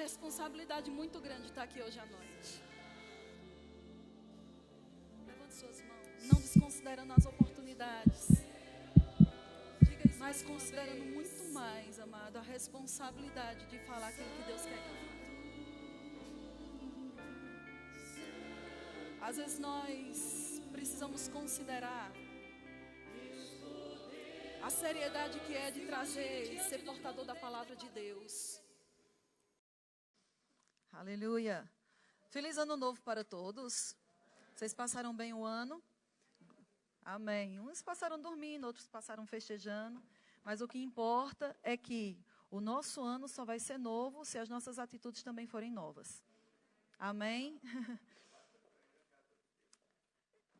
responsabilidade muito grande estar aqui hoje à noite. Levante suas mãos. Não desconsiderando as oportunidades, mas considerando muito mais, amado, a responsabilidade de falar aquilo que Deus quer que eu fale. Às vezes nós precisamos considerar a seriedade que é de trazer e ser portador da palavra de Deus. Aleluia. Feliz ano novo para todos. Vocês passaram bem o ano? Amém. Uns passaram dormindo, outros passaram festejando. Mas o que importa é que o nosso ano só vai ser novo se as nossas atitudes também forem novas. Amém?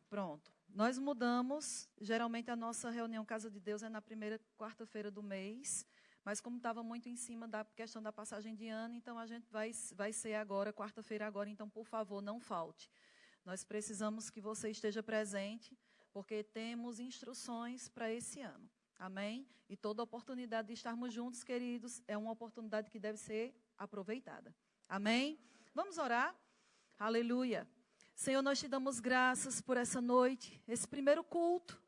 Pronto. Nós mudamos. Geralmente a nossa reunião Casa de Deus é na primeira quarta-feira do mês. Mas como estava muito em cima da questão da passagem de ano, então a gente vai ser agora, quarta-feira agora. Então, por favor, não falte. Nós precisamos que você esteja presente, porque temos instruções para esse ano. Amém? E toda oportunidade de estarmos juntos, queridos, é uma oportunidade que deve ser aproveitada. Amém? Vamos orar? Aleluia. Senhor, nós te damos graças por essa noite, esse primeiro culto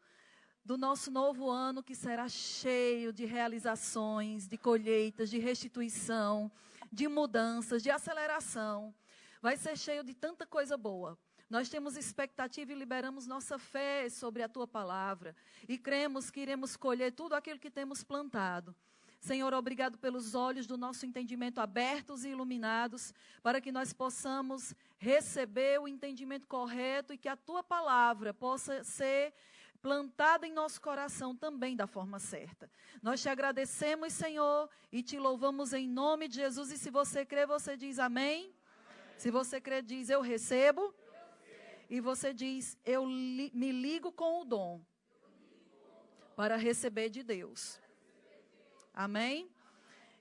do nosso novo ano, que será cheio de realizações, de colheitas, de restituição, de mudanças, de aceleração. Vai ser cheio de tanta coisa boa. Nós temos expectativa e liberamos nossa fé sobre a tua palavra. E cremos que iremos colher tudo aquilo que temos plantado. Senhor, obrigado pelos olhos do nosso entendimento abertos e iluminados, para que nós possamos receber o entendimento correto e que a tua palavra possa ser plantada em nosso coração também da forma certa. Nós te agradecemos, Senhor, e te louvamos em nome de Jesus. E se você crê, você diz amém. Amém. Se você crê, diz eu recebo. E você diz, me ligo com o dom para receber de Deus. Amém?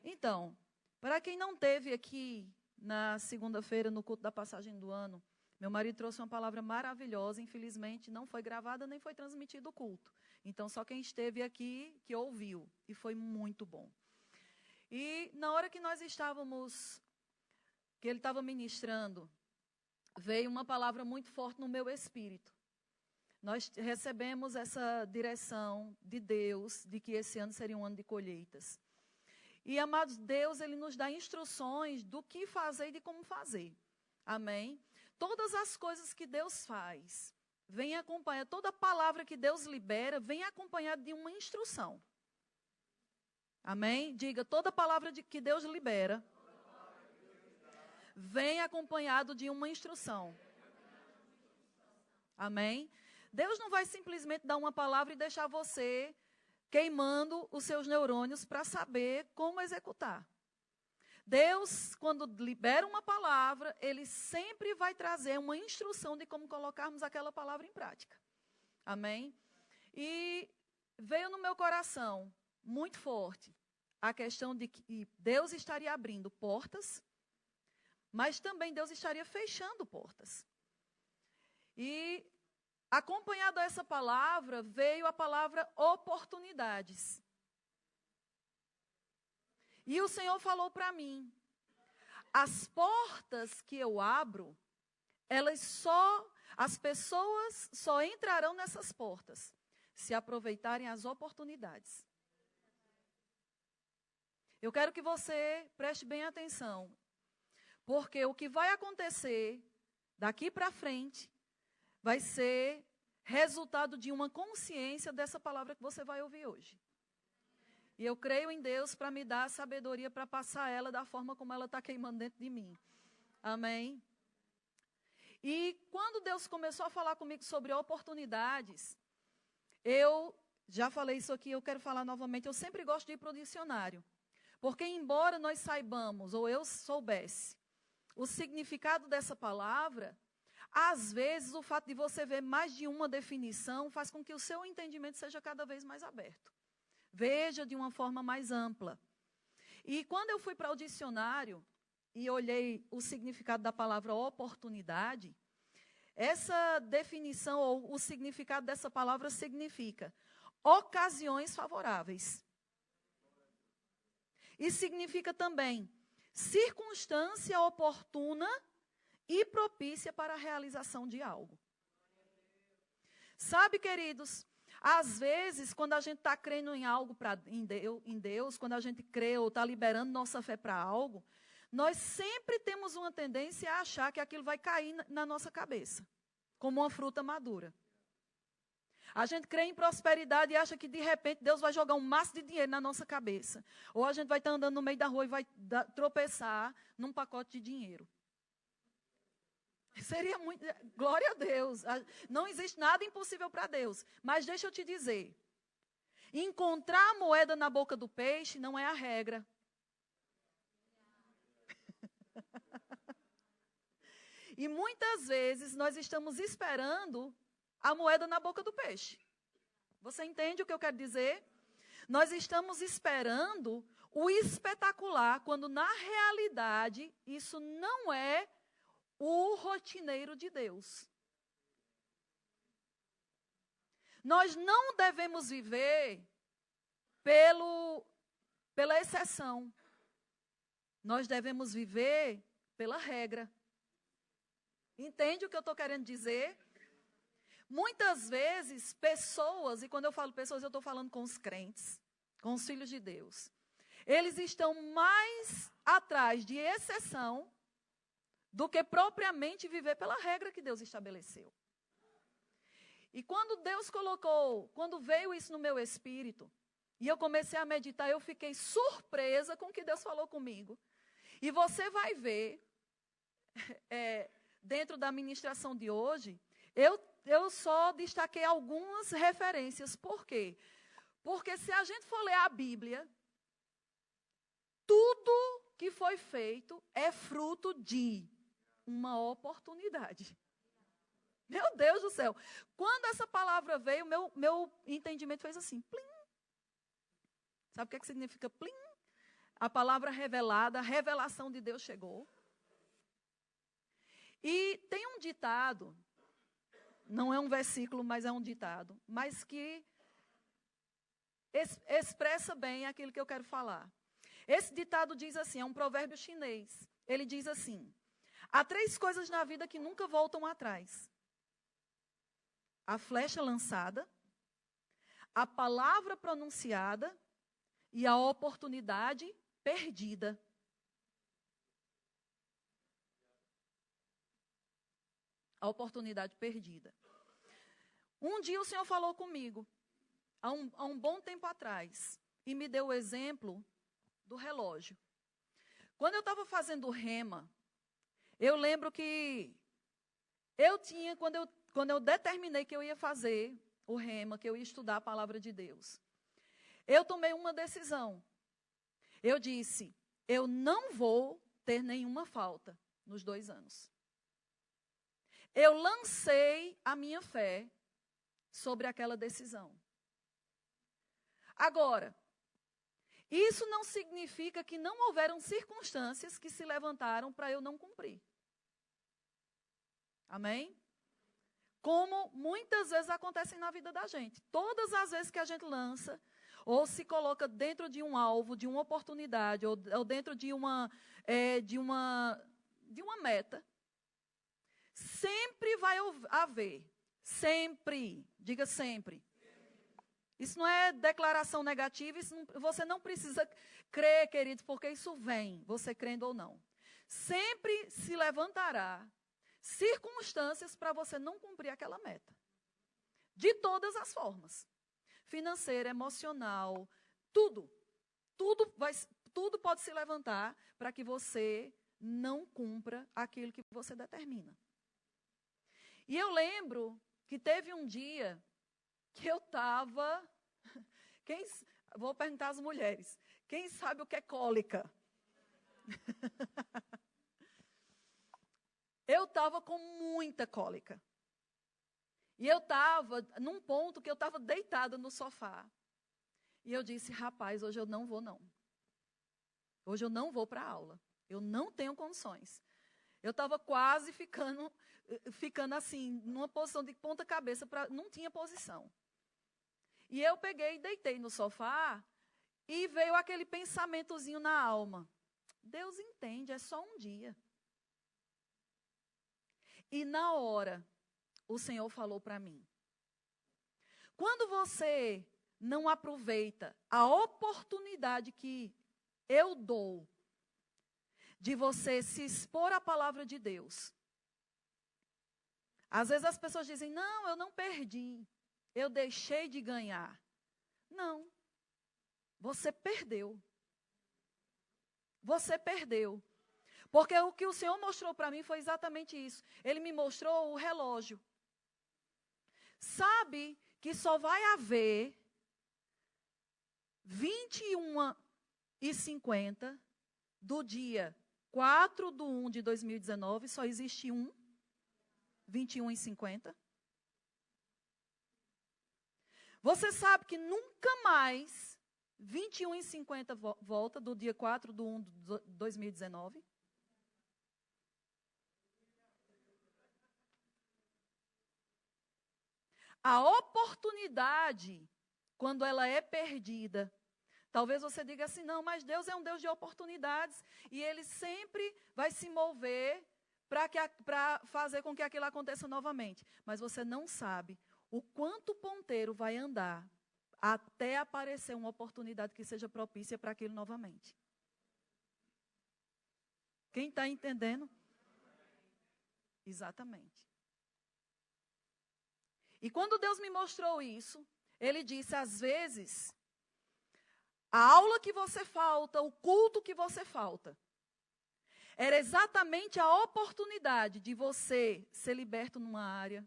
Então, para quem não teve aqui na segunda-feira, no culto da passagem do ano, meu marido trouxe uma palavra maravilhosa. Infelizmente, não foi gravada nem foi transmitido o culto. Então, só quem esteve aqui que ouviu. E foi muito bom. E na hora que nós estávamos, que ele estava ministrando, veio uma palavra muito forte no meu espírito. Nós recebemos essa direção de Deus, de que esse ano seria um ano de colheitas. E, amados, Deus, Ele nos dá instruções do que fazer e de como fazer. Amém? Todas as coisas que Deus faz, vem acompanhar, toda palavra que Deus libera, vem acompanhada de uma instrução. Amém? Diga, toda palavra que Deus libera, vem acompanhado de uma instrução. Amém? Deus não vai simplesmente dar uma palavra e deixar você queimando os seus neurônios para saber como executar. Deus, quando libera uma palavra, Ele sempre vai trazer uma instrução de como colocarmos aquela palavra em prática. Amém? E veio no meu coração, muito forte, a questão de que Deus estaria abrindo portas, mas também Deus estaria fechando portas. E, acompanhado a essa palavra, veio a palavra oportunidades. E o Senhor falou para mim, as portas que eu abro, as pessoas só entrarão nessas portas, se aproveitarem as oportunidades. Eu quero que você preste bem atenção, porque o que vai acontecer daqui para frente vai ser resultado de uma consciência dessa palavra que você vai ouvir hoje. E eu creio em Deus para me dar a sabedoria para passar ela da forma como ela está queimando dentro de mim. Amém? E quando Deus começou a falar comigo sobre oportunidades, eu já falei isso aqui, eu quero falar novamente, eu sempre gosto de ir para o dicionário. Porque embora nós saibamos, ou eu soubesse, o significado dessa palavra, às vezes o fato de você ver mais de uma definição faz com que o seu entendimento seja cada vez mais aberto. Veja de uma forma mais ampla. E quando eu fui para o dicionário e olhei o significado da palavra oportunidade, essa definição ou o significado dessa palavra significa ocasiões favoráveis. E significa também circunstância oportuna e propícia para a realização de algo. Sabe, queridos, às vezes, quando a gente está crendo em algo em Deus, quando a gente crê ou está liberando nossa fé para algo, nós sempre temos uma tendência a achar que aquilo vai cair na nossa cabeça, como uma fruta madura. A gente crê em prosperidade e acha que, de repente, Deus vai jogar um maço de dinheiro na nossa cabeça. Ou a gente vai estar andando no meio da rua e vai tropeçar num pacote de dinheiro. Seria muito... Glória a Deus. Não existe nada impossível para Deus. Mas deixa eu te dizer. Encontrar a moeda na boca do peixe não é a regra. E muitas vezes nós estamos esperando a moeda na boca do peixe. Você entende o que eu quero dizer? Nós estamos esperando o espetacular, quando na realidade isso não é o rotineiro de Deus. Nós não devemos viver pela exceção. Nós devemos viver pela regra. Entende o que eu estou querendo dizer? Muitas vezes, pessoas, e quando eu falo pessoas, eu estou falando com os crentes, com os filhos de Deus. Eles estão mais atrás de exceção do que propriamente viver pela regra que Deus estabeleceu. E quando veio isso no meu espírito, e eu comecei a meditar, eu fiquei surpresa com o que Deus falou comigo. E você vai ver, dentro da ministração de hoje, eu só destaquei algumas referências. Por quê? Porque se a gente for ler a Bíblia, tudo que foi feito é fruto de uma oportunidade. Meu Deus do céu. Quando essa palavra veio, meu entendimento fez assim, plim. Sabe o que significa plim? A palavra revelada, a revelação de Deus chegou. E tem um ditado, não é um versículo, mas é um ditado, mas que expressa bem aquilo que eu quero falar. Esse ditado diz assim, é um provérbio chinês. Ele diz assim: há 3 coisas na vida que nunca voltam atrás: a flecha lançada, a palavra pronunciada e a oportunidade perdida. A oportunidade perdida. Um dia o Senhor falou comigo, há um bom tempo atrás, e me deu o exemplo do relógio. Quando eu estava fazendo o rema, eu lembro que quando eu determinei que eu ia fazer o rema, que eu ia estudar a palavra de Deus, eu tomei uma decisão. Eu disse, eu não vou ter nenhuma falta nos 2 anos. Eu lancei a minha fé sobre aquela decisão. Agora, isso não significa que não houveram circunstâncias que se levantaram para eu não cumprir. Amém? Como muitas vezes acontecem na vida da gente. Todas as vezes que a gente lança, ou se coloca dentro de um alvo, de uma oportunidade, ou dentro de uma meta, sempre vai haver, sempre, diga sempre. Isso não é declaração negativa, você não precisa crer, queridos, porque isso vem, você crendo ou não. Sempre se levantará circunstâncias para você não cumprir aquela meta. De todas as formas. Financeira, emocional, tudo pode se levantar para que você não cumpra aquilo que você determina. E eu lembro que teve um dia que eu estava... Vou perguntar às mulheres. Quem sabe o que é cólica? Eu estava com muita cólica. E eu estava num ponto que eu estava deitada no sofá. E eu disse, rapaz, hoje eu não vou não. Hoje eu não vou para a aula. Eu não tenho condições. Eu estava quase ficando assim, numa posição de ponta cabeça, não tinha posição. E eu peguei e deitei no sofá e veio aquele pensamentozinho na alma. Deus entende, é só um dia. E na hora, o Senhor falou para mim: quando você não aproveita a oportunidade que eu dou de você se expor à palavra de Deus. Às vezes as pessoas dizem: não, eu não perdi, eu deixei de ganhar. Não, você perdeu. Você perdeu. Porque o que o Senhor mostrou para mim foi exatamente isso. Ele me mostrou o relógio. Sabe que só vai haver 21h50 do dia 4/1/2019, só existe um, 21h50. Você sabe que nunca mais 21h50 volta do dia 4/1/2019? A oportunidade, quando ela é perdida, talvez você diga assim: não, mas Deus é um Deus de oportunidades e Ele sempre vai se mover para fazer com que aquilo aconteça novamente. Mas você não sabe o quanto o ponteiro vai andar até aparecer uma oportunidade que seja propícia para aquilo novamente. Quem está entendendo? Exatamente. E quando Deus me mostrou isso, Ele disse: às vezes, a aula que você falta, o culto que você falta, era exatamente a oportunidade de você ser liberto numa área,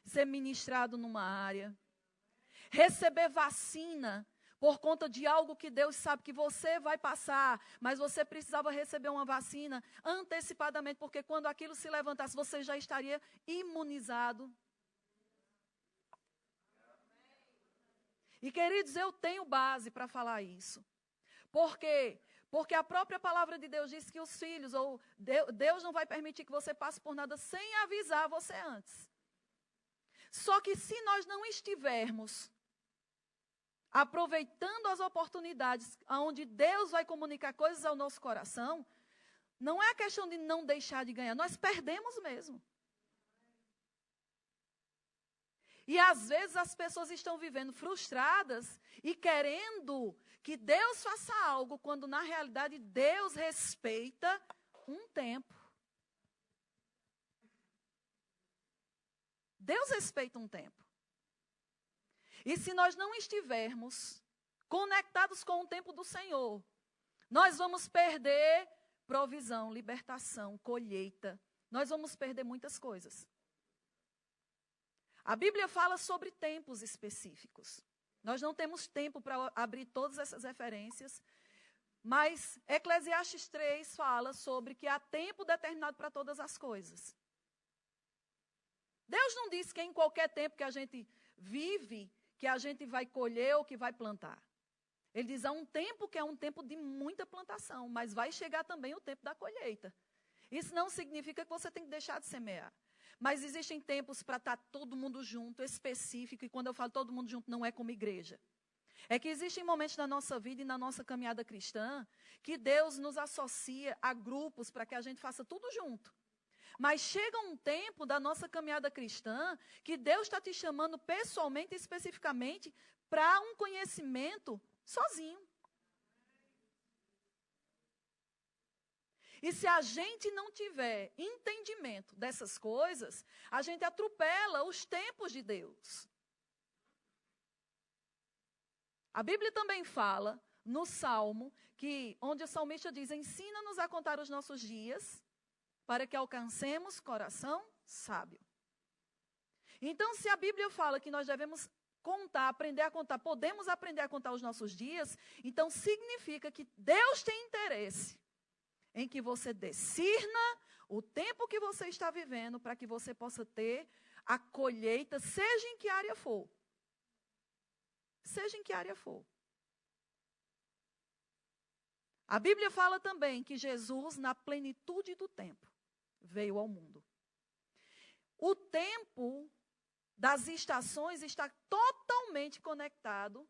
ser ministrado numa área, receber vacina por conta de algo que Deus sabe que você vai passar, mas você precisava receber uma vacina antecipadamente, porque quando aquilo se levantasse, você já estaria imunizado. E, queridos, eu tenho base para falar isso. Por quê? Porque a própria palavra de Deus diz que os filhos, ou Deus não vai permitir que você passe por nada sem avisar você antes. Só que se nós não estivermos aproveitando as oportunidades onde Deus vai comunicar coisas ao nosso coração, não é a questão de não deixar de ganhar, nós perdemos mesmo. E às vezes as pessoas estão vivendo frustradas e querendo que Deus faça algo, quando na realidade Deus respeita um tempo. Deus respeita um tempo. E se nós não estivermos conectados com o tempo do Senhor, nós vamos perder provisão, libertação, colheita. Nós vamos perder muitas coisas. A Bíblia fala sobre tempos específicos. Nós não temos tempo para abrir todas essas referências, mas Eclesiastes 3 fala sobre que há tempo determinado para todas as coisas. Deus não diz que em qualquer tempo que a gente vive, que a gente vai colher ou que vai plantar. Ele diz: há um tempo que é um tempo de muita plantação, mas vai chegar também o tempo da colheita. Isso não significa que você tem que deixar de semear. Mas existem tempos para estar todo mundo junto, específico, e quando eu falo todo mundo junto, não é como igreja. É que existem momentos na nossa vida e na nossa caminhada cristã que Deus nos associa a grupos para que a gente faça tudo junto. Mas chega um tempo da nossa caminhada cristã que Deus está te chamando pessoalmente e especificamente para um conhecimento sozinho. E se a gente não tiver entendimento dessas coisas, a gente atropela os tempos de Deus. A Bíblia também fala, no Salmo, onde o salmista diz: ensina-nos a contar os nossos dias, para que alcancemos coração sábio. Então, se a Bíblia fala que nós devemos contar, aprender a contar, podemos aprender a contar os nossos dias, então significa que Deus tem interesse em que você discirna o tempo que você está vivendo para que você possa ter a colheita, seja em que área for. Seja em que área for. A Bíblia fala também que Jesus, na plenitude do tempo, veio ao mundo. O tempo das estações está totalmente conectado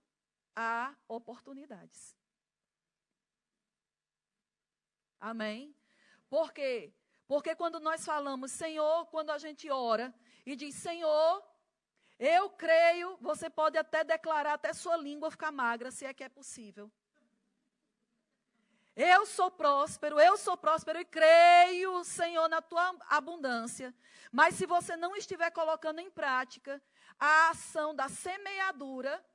a oportunidades. Amém? Por quê? Porque quando nós falamos, Senhor, quando a gente ora e diz, Senhor, eu creio, você pode até declarar até sua língua ficar magra, se é que é possível. Eu sou próspero e creio, Senhor, na tua abundância. Mas se você não estiver colocando em prática a ação da semeadura,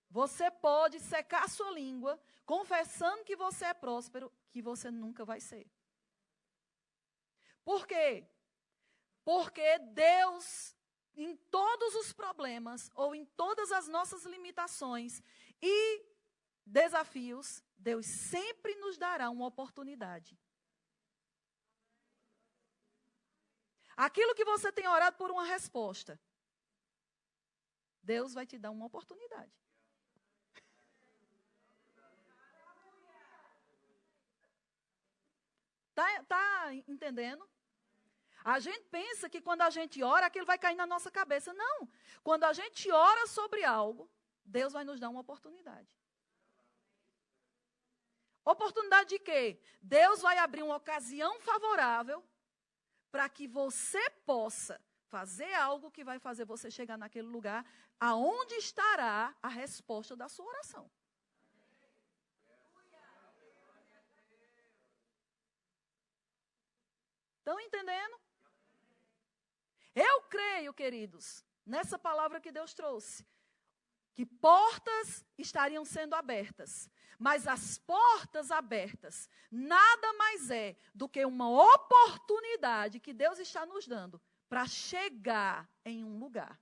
você pode secar a sua língua, confessando que você é próspero, que você nunca vai ser. Por quê? Porque Deus, em todos os problemas, ou em todas as nossas limitações e desafios, Deus sempre nos dará uma oportunidade. Aquilo que você tem orado por uma resposta, Deus vai te dar uma oportunidade. Tá entendendo? A gente pensa que quando a gente ora, aquilo vai cair na nossa cabeça. Não. Quando a gente ora sobre algo, Deus vai nos dar uma oportunidade. Oportunidade de quê? Deus vai abrir uma ocasião favorável para que você possa fazer algo que vai fazer você chegar naquele lugar aonde estará a resposta da sua oração. Estão entendendo? Eu creio, queridos, nessa palavra que Deus trouxe, que portas estariam sendo abertas. Mas as portas abertas nada mais é do que uma oportunidade que Deus está nos dando para chegar em um lugar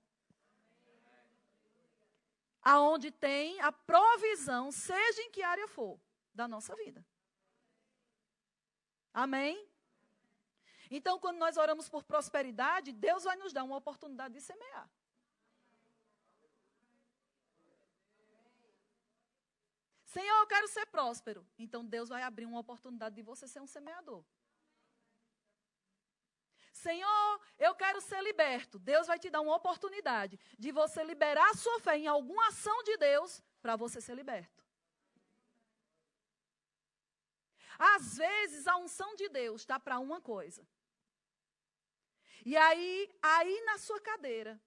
aonde tem a provisão, seja em que área for, da nossa vida. Amém? Então, quando nós oramos por prosperidade, Deus vai nos dar uma oportunidade de semear. Senhor, eu quero ser próspero. Então, Deus vai abrir uma oportunidade de você ser um semeador. Senhor, eu quero ser liberto. Deus vai te dar uma oportunidade de você liberar a sua fé em alguma ação de Deus para você ser liberto. Às vezes, a unção de Deus está para uma coisa. E aí na sua cadeira,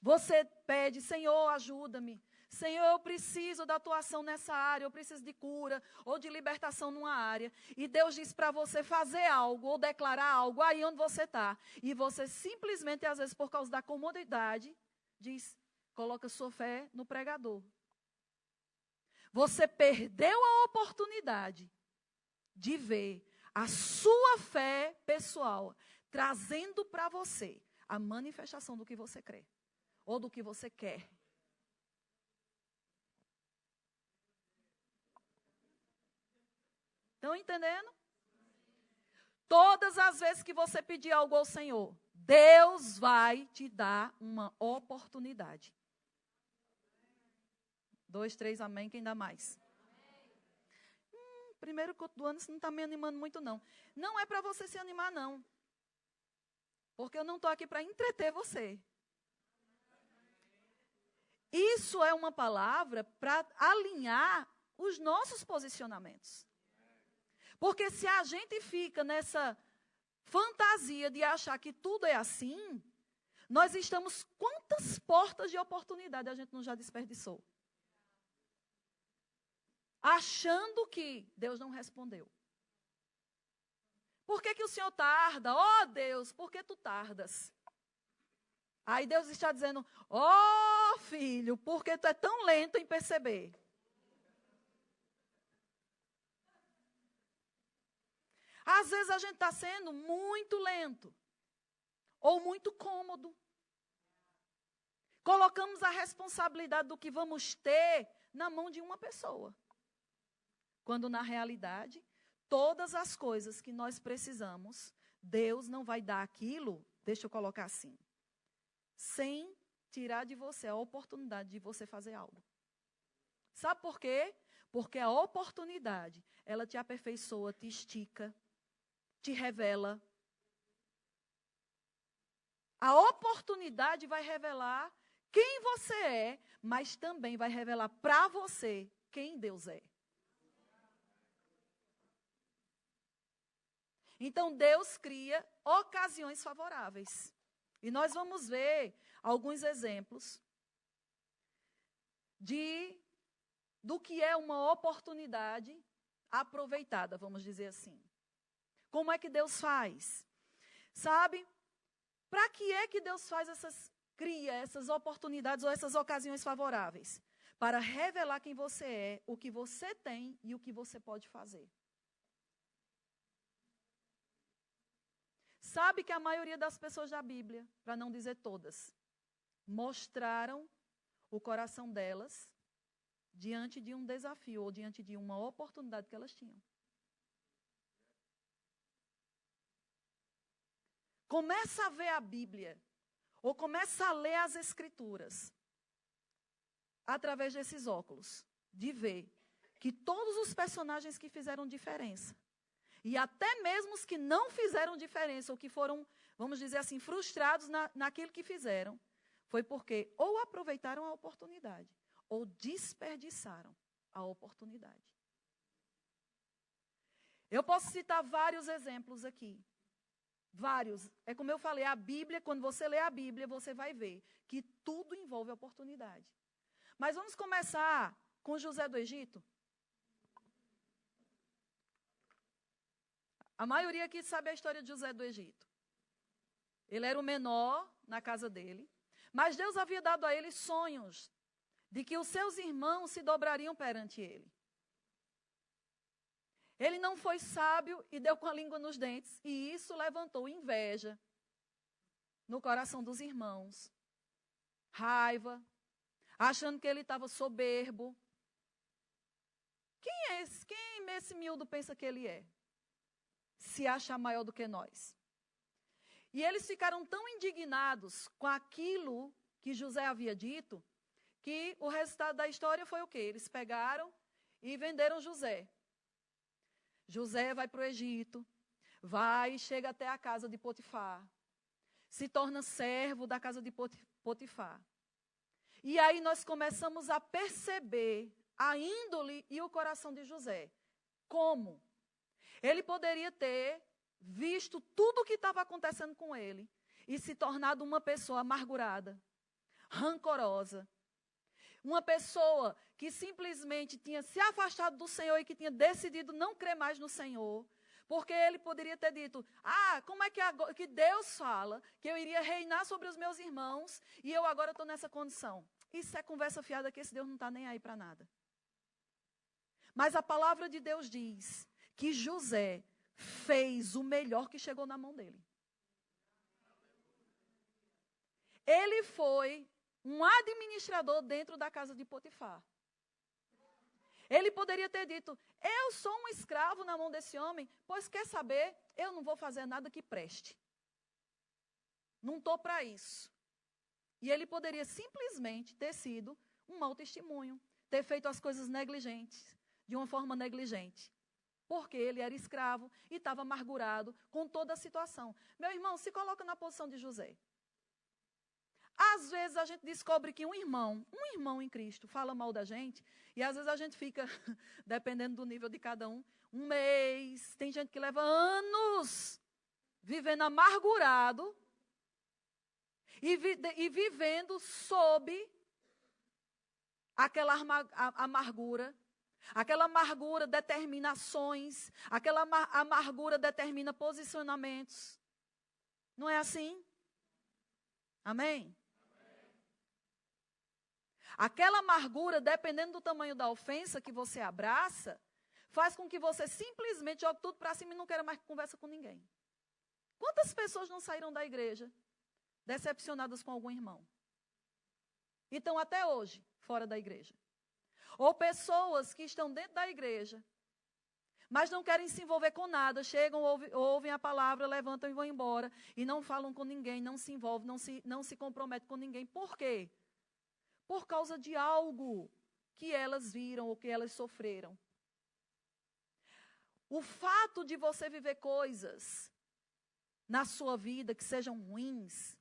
você pede, Senhor, ajuda-me. Senhor, eu preciso da tua ação nessa área, eu preciso de cura ou de libertação numa área. E Deus diz para você fazer algo ou declarar algo aí onde você está. E você simplesmente, às vezes, por causa da comodidade, diz, coloca sua fé no pregador. Você perdeu a oportunidade de ver a sua fé pessoal trazendo para você a manifestação do que você crê ou do que você quer. Estão entendendo? Todas as vezes que você pedir algo ao Senhor, Deus vai te dar uma oportunidade. 2, 3, amém, quem dá mais? Primeiro culto do ano, isso não está me animando muito, não. Não é para você se animar, não. Porque eu não estou aqui para entreter você. Isso é uma palavra para alinhar os nossos posicionamentos. Porque se a gente fica nessa fantasia de achar que tudo é assim, nós estamos, quantas portas de oportunidade a gente não já desperdiçou? Achando que Deus não respondeu. Por que o Senhor tarda? Oh, Deus, por que tu tardas? Aí Deus está dizendo, oh, filho, por que tu é tão lento em perceber? Às vezes a gente está sendo muito lento. Ou muito cômodo. Colocamos a responsabilidade do que vamos ter na mão de uma pessoa. Quando, na realidade, todas as coisas que nós precisamos, Deus não vai dar aquilo, deixa eu colocar assim, sem tirar de você a oportunidade de você fazer algo. Sabe por quê? Porque a oportunidade, ela te aperfeiçoa, te estica, te revela. A oportunidade vai revelar quem você é, mas também vai revelar para você quem Deus é. Então, Deus cria ocasiões favoráveis. E nós vamos ver alguns exemplos do que é uma oportunidade aproveitada, vamos dizer assim. Como é que Deus faz? Sabe? Para que é que Deus cria essas oportunidades ou essas ocasiões favoráveis? Para revelar quem você é, o que você tem e o que você pode fazer. Sabe que a maioria das pessoas da Bíblia, para não dizer todas, mostraram o coração delas diante de um desafio ou diante de uma oportunidade que elas tinham. Começa a ver a Bíblia, ou começa a ler as Escrituras, através desses óculos, de ver que todos os personagens que fizeram diferença, e até mesmo os que não fizeram diferença, ou que foram, vamos dizer assim, frustrados naquilo que fizeram, foi porque ou aproveitaram a oportunidade, ou desperdiçaram a oportunidade. Eu posso citar vários exemplos aqui. Vários. É como eu falei, a Bíblia, quando você lê a Bíblia, você vai ver que tudo envolve oportunidade. Mas vamos começar com José do Egito. A maioria aqui sabe a história de José do Egito. Ele era o menor na casa dele, mas Deus havia dado a ele sonhos de que os seus irmãos se dobrariam perante ele. Ele não foi sábio e deu com a língua nos dentes, e isso levantou inveja no coração dos irmãos, raiva, achando que ele estava soberbo. Quem é esse miúdo pensa que ele é? Se acha maior do que nós. E eles ficaram tão indignados com aquilo que José havia dito, que o resultado da história foi o quê? Eles pegaram e venderam José. José vai para o Egito, vai e chega até a casa de Potifar, se torna servo da casa de Potifar. E aí nós começamos a perceber a índole e o coração de José. Como? Ele poderia ter visto tudo o que estava acontecendo com ele e se tornado uma pessoa amargurada, rancorosa, uma pessoa que simplesmente tinha se afastado do Senhor e que tinha decidido não crer mais no Senhor, porque ele poderia ter dito, como é que Deus fala que eu iria reinar sobre os meus irmãos e eu agora estou nessa condição? Isso é conversa fiada que esse Deus não está nem aí para nada. Mas a palavra de Deus diz que José fez o melhor que chegou na mão dele. Ele foi um administrador dentro da casa de Potifar. Ele poderia ter dito, eu sou um escravo na mão desse homem, pois quer saber, eu não vou fazer nada que preste. Não estou para isso. E ele poderia simplesmente ter sido um mau testemunho, ter feito as coisas negligentes, de uma forma negligente. Porque ele era escravo e estava amargurado com toda a situação. Meu irmão, se coloca na posição de José. Às vezes a gente descobre que um irmão em Cristo fala mal da gente, e às vezes a gente fica, dependendo do nível de cada um mês, tem gente que leva anos vivendo amargurado e vivendo sob aquela amargura. Aquela amargura determina ações, aquela amargura determina posicionamentos. Não é assim? Amém? Aquela amargura, dependendo do tamanho da ofensa que você abraça, faz com que você simplesmente jogue tudo para cima e não queira mais conversa com ninguém. Quantas pessoas não saíram da igreja decepcionadas com algum irmão? E estão até hoje fora da igreja. Ou pessoas que estão dentro da igreja, mas não querem se envolver com nada, chegam, ouvem a palavra, levantam e vão embora, e não falam com ninguém, não se envolvem, não se comprometem com ninguém. Por quê? Por causa de algo que elas viram ou que elas sofreram. O fato de você viver coisas na sua vida que sejam ruins,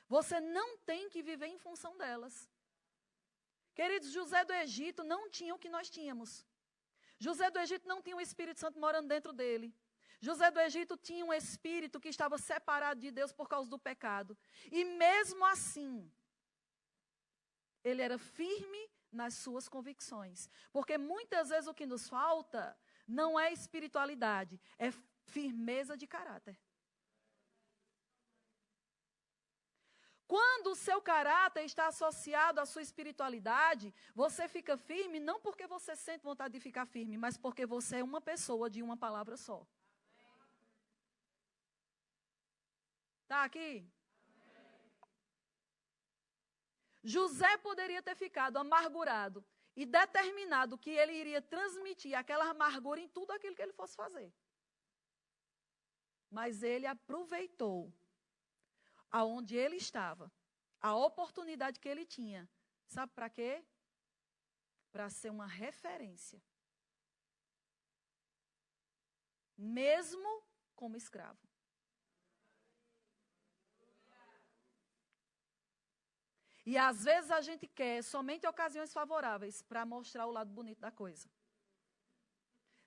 você não tem que viver em função delas. Queridos, José do Egito não tinha o que nós tínhamos. José do Egito não tinha o Espírito Santo morando dentro dele. José do Egito tinha um espírito que estava separado de Deus por causa do pecado. E mesmo assim, ele era firme nas suas convicções. Porque muitas vezes o que nos falta não é espiritualidade, é firmeza de caráter. Quando o seu caráter está associado à sua espiritualidade, você fica firme não porque você sente vontade de ficar firme, mas porque você é uma pessoa de uma palavra só. Está aqui? José poderia ter ficado amargurado e determinado que ele iria transmitir aquela amargura em tudo aquilo que ele fosse fazer. Mas ele aproveitou aonde ele estava, a oportunidade que ele tinha. Sabe para quê? Para ser uma referência. Mesmo como escravo. E às vezes a gente quer somente ocasiões favoráveis para mostrar o lado bonito da coisa.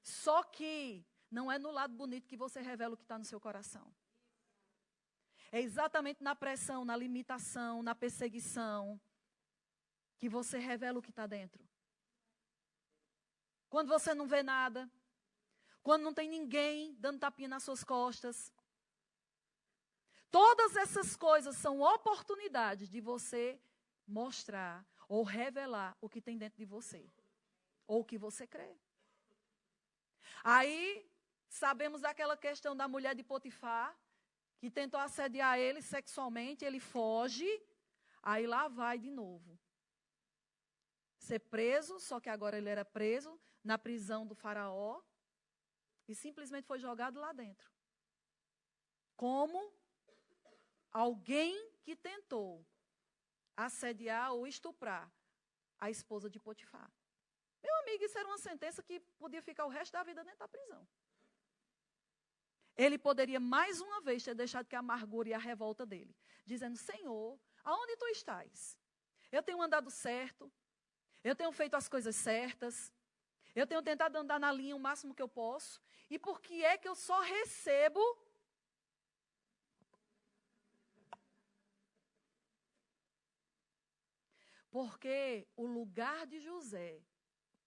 Só que não é no lado bonito que você revela o que está no seu coração. É exatamente na pressão, na limitação, na perseguição, que você revela o que está dentro. Quando você não vê nada, quando não tem ninguém dando tapinha nas suas costas. Todas essas coisas são oportunidades de você mostrar ou revelar o que tem dentro de você. Ou o que você crê. Aí, sabemos daquela questão da mulher de Potifar, que tentou assediar ele sexualmente, ele foge, aí lá vai de novo. Ser preso, só que agora ele era preso na prisão do faraó, e simplesmente foi jogado lá dentro. Como alguém que tentou assediar ou estuprar a esposa de Potifar. Meu amigo, isso era uma sentença que podia ficar o resto da vida dentro da prisão. Ele poderia mais uma vez ter deixado que a amargura e a revolta dele, dizendo: Senhor, aonde tu estás? Eu tenho andado certo, eu tenho feito as coisas certas, eu tenho tentado andar na linha o máximo que eu posso, e por que é que eu só recebo porque o lugar de José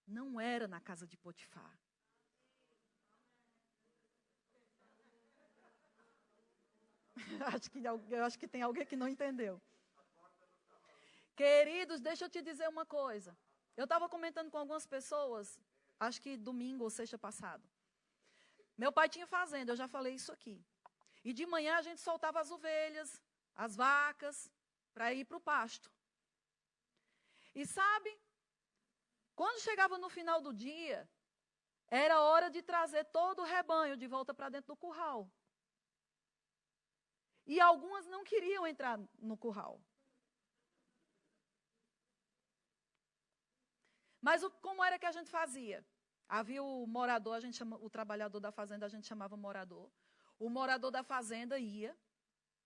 não era na casa de Potifar. Eu acho que tem alguém que não entendeu. Queridos, deixa eu te dizer uma coisa. Eu estava comentando com algumas pessoas, acho que domingo ou sexta passado. Meu pai tinha fazenda, eu já falei isso aqui. E de manhã a gente soltava as ovelhas, as vacas, para ir para o pasto. E sabe, quando chegava no final do dia, era hora de trazer todo o rebanho de volta para dentro do curral. E algumas não queriam entrar no curral. Mas como era que a gente fazia? Havia o morador, o trabalhador da fazenda, a gente chamava morador. O morador da fazenda ia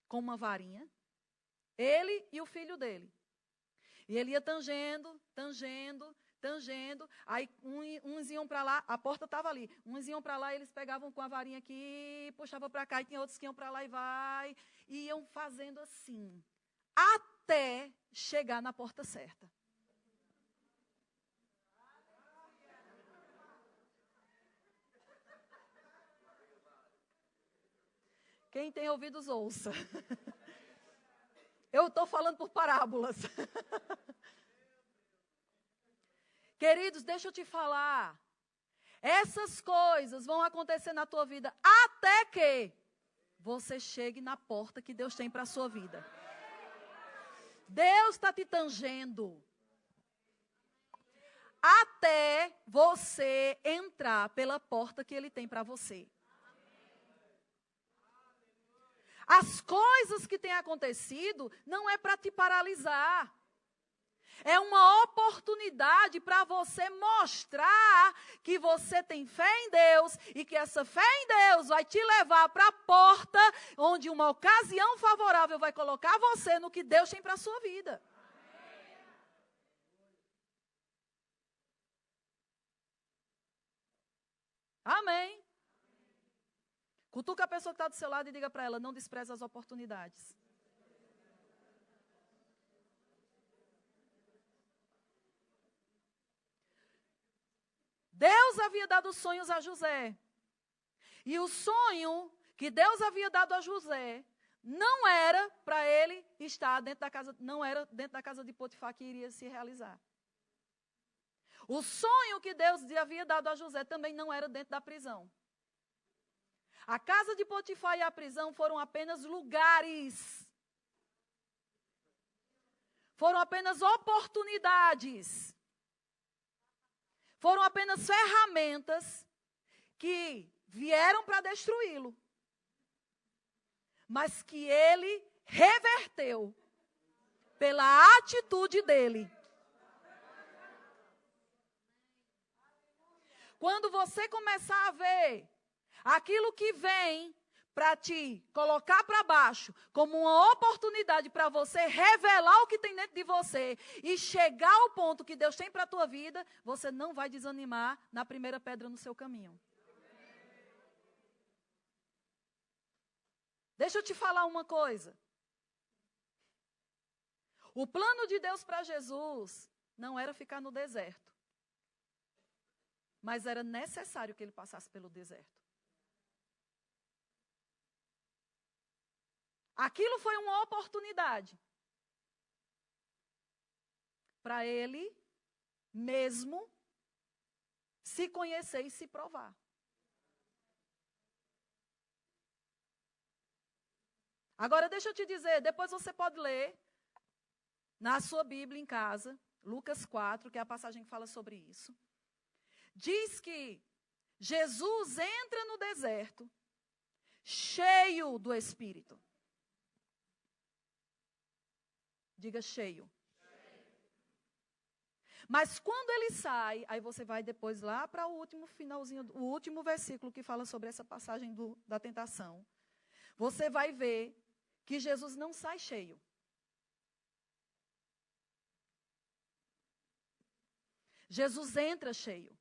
com uma varinha, ele e o filho dele. E ele ia tangendo, aí uns iam para lá, a porta estava ali, uns iam para lá, eles pegavam com a varinha aqui, puxavam para cá, e tinha outros que iam para lá e iam fazendo assim, até chegar na porta certa. Quem tem ouvidos, ouça. Eu estou falando por parábolas. Queridos, deixa eu te falar. Essas coisas vão acontecer na tua vida até que você chegue na porta que Deus tem para a sua vida. Deus está te tangendo até você entrar pela porta que Ele tem para você. As coisas que têm acontecido não é para te paralisar. É uma oportunidade para você mostrar que você tem fé em Deus e que essa fé em Deus vai te levar para a porta onde uma ocasião favorável vai colocar você no que Deus tem para a sua vida. Amém. Cutuca a pessoa que está do seu lado e diga para ela, não despreze as oportunidades. Deus havia dado sonhos a José. E o sonho que Deus havia dado a José não era para ele estar dentro da casa, não era dentro da casa de Potifar que iria se realizar. O sonho que Deus havia dado a José também não era dentro da prisão. A casa de Potifar e a prisão foram apenas lugares. Foram apenas oportunidades. Foram apenas ferramentas que vieram para destruí-lo. Mas que ele reverteu pela atitude dele. Quando você começar a ver aquilo que vem para te colocar para baixo como uma oportunidade para você revelar o que tem dentro de você e chegar ao ponto que Deus tem para a tua vida, você não vai desanimar na primeira pedra no seu caminho. Deixa eu te falar uma coisa. O plano de Deus para Jesus não era ficar no deserto. Mas era necessário que ele passasse pelo deserto. Aquilo foi uma oportunidade para ele mesmo se conhecer e se provar. Agora deixa eu te dizer, depois você pode ler na sua Bíblia em casa, Lucas 4, que é a passagem que fala sobre isso. Diz que Jesus entra no deserto cheio do Espírito. Diga cheio. Mas quando ele sai, aí você vai depois lá para o último finalzinho, o último versículo que fala sobre essa passagem da tentação. Você vai ver que Jesus não sai cheio. Jesus entra cheio.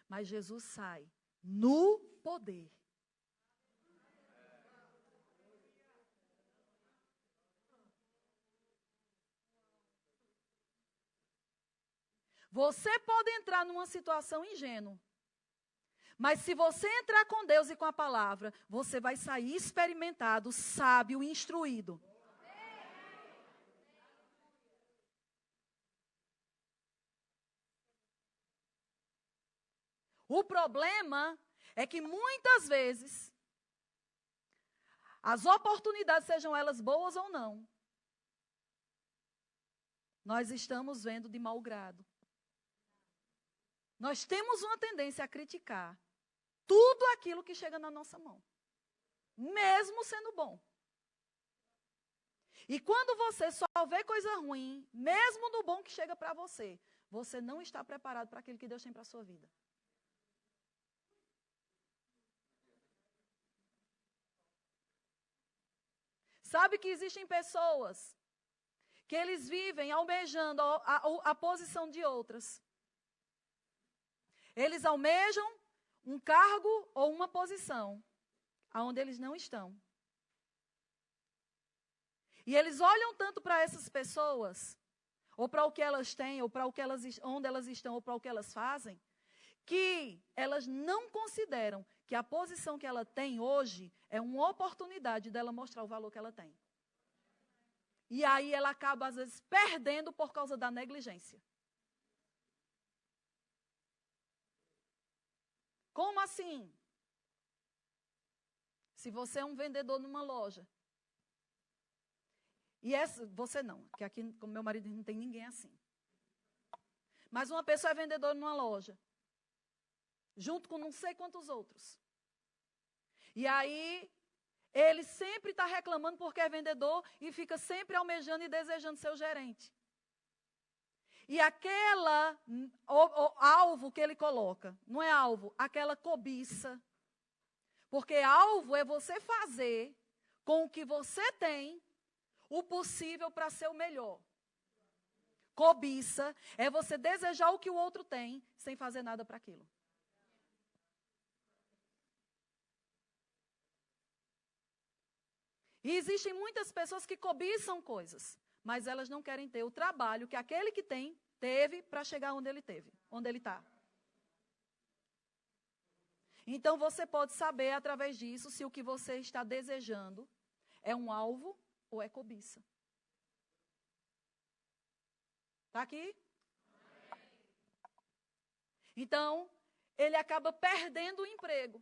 Mas Jesus sai no poder. Você pode entrar numa situação ingênua. Mas se você entrar com Deus e com a palavra, você vai sair experimentado, sábio, instruído. O problema é que muitas vezes, as oportunidades, sejam elas boas ou não, nós estamos vendo de mau grado. Nós temos uma tendência a criticar tudo aquilo que chega na nossa mão, mesmo sendo bom. E quando você só vê coisa ruim, mesmo do bom que chega para você, você não está preparado para aquilo que Deus tem para a sua vida. Sabe que existem pessoas que eles vivem almejando a posição de outras. Eles almejam um cargo ou uma posição aonde eles não estão. E eles olham tanto para essas pessoas, ou para o que elas têm, ou para o que onde elas estão, ou para o que elas fazem, que elas não consideram que a posição que ela tem hoje é uma oportunidade dela mostrar o valor que ela tem. E aí ela acaba, às vezes, perdendo por causa da negligência. Como assim? Se você é um vendedor numa loja, e você não, que aqui, como meu marido, não tem ninguém assim. Mas uma pessoa é vendedora numa loja, junto com não sei quantos outros. E aí, ele sempre está reclamando porque é vendedor e fica sempre almejando e desejando ser o gerente. E aquela alvo que ele coloca, não é alvo, aquela cobiça. Porque alvo é você fazer com o que você tem o possível para ser o melhor. Cobiça é você desejar o que o outro tem sem fazer nada para aquilo. E existem muitas pessoas que cobiçam coisas, mas elas não querem ter o trabalho que aquele que tem, teve para chegar onde ele teve, onde ele está. Então, você pode saber, através disso, se o que você está desejando é um alvo ou é cobiça. Está aqui? Então, ele acaba perdendo o emprego.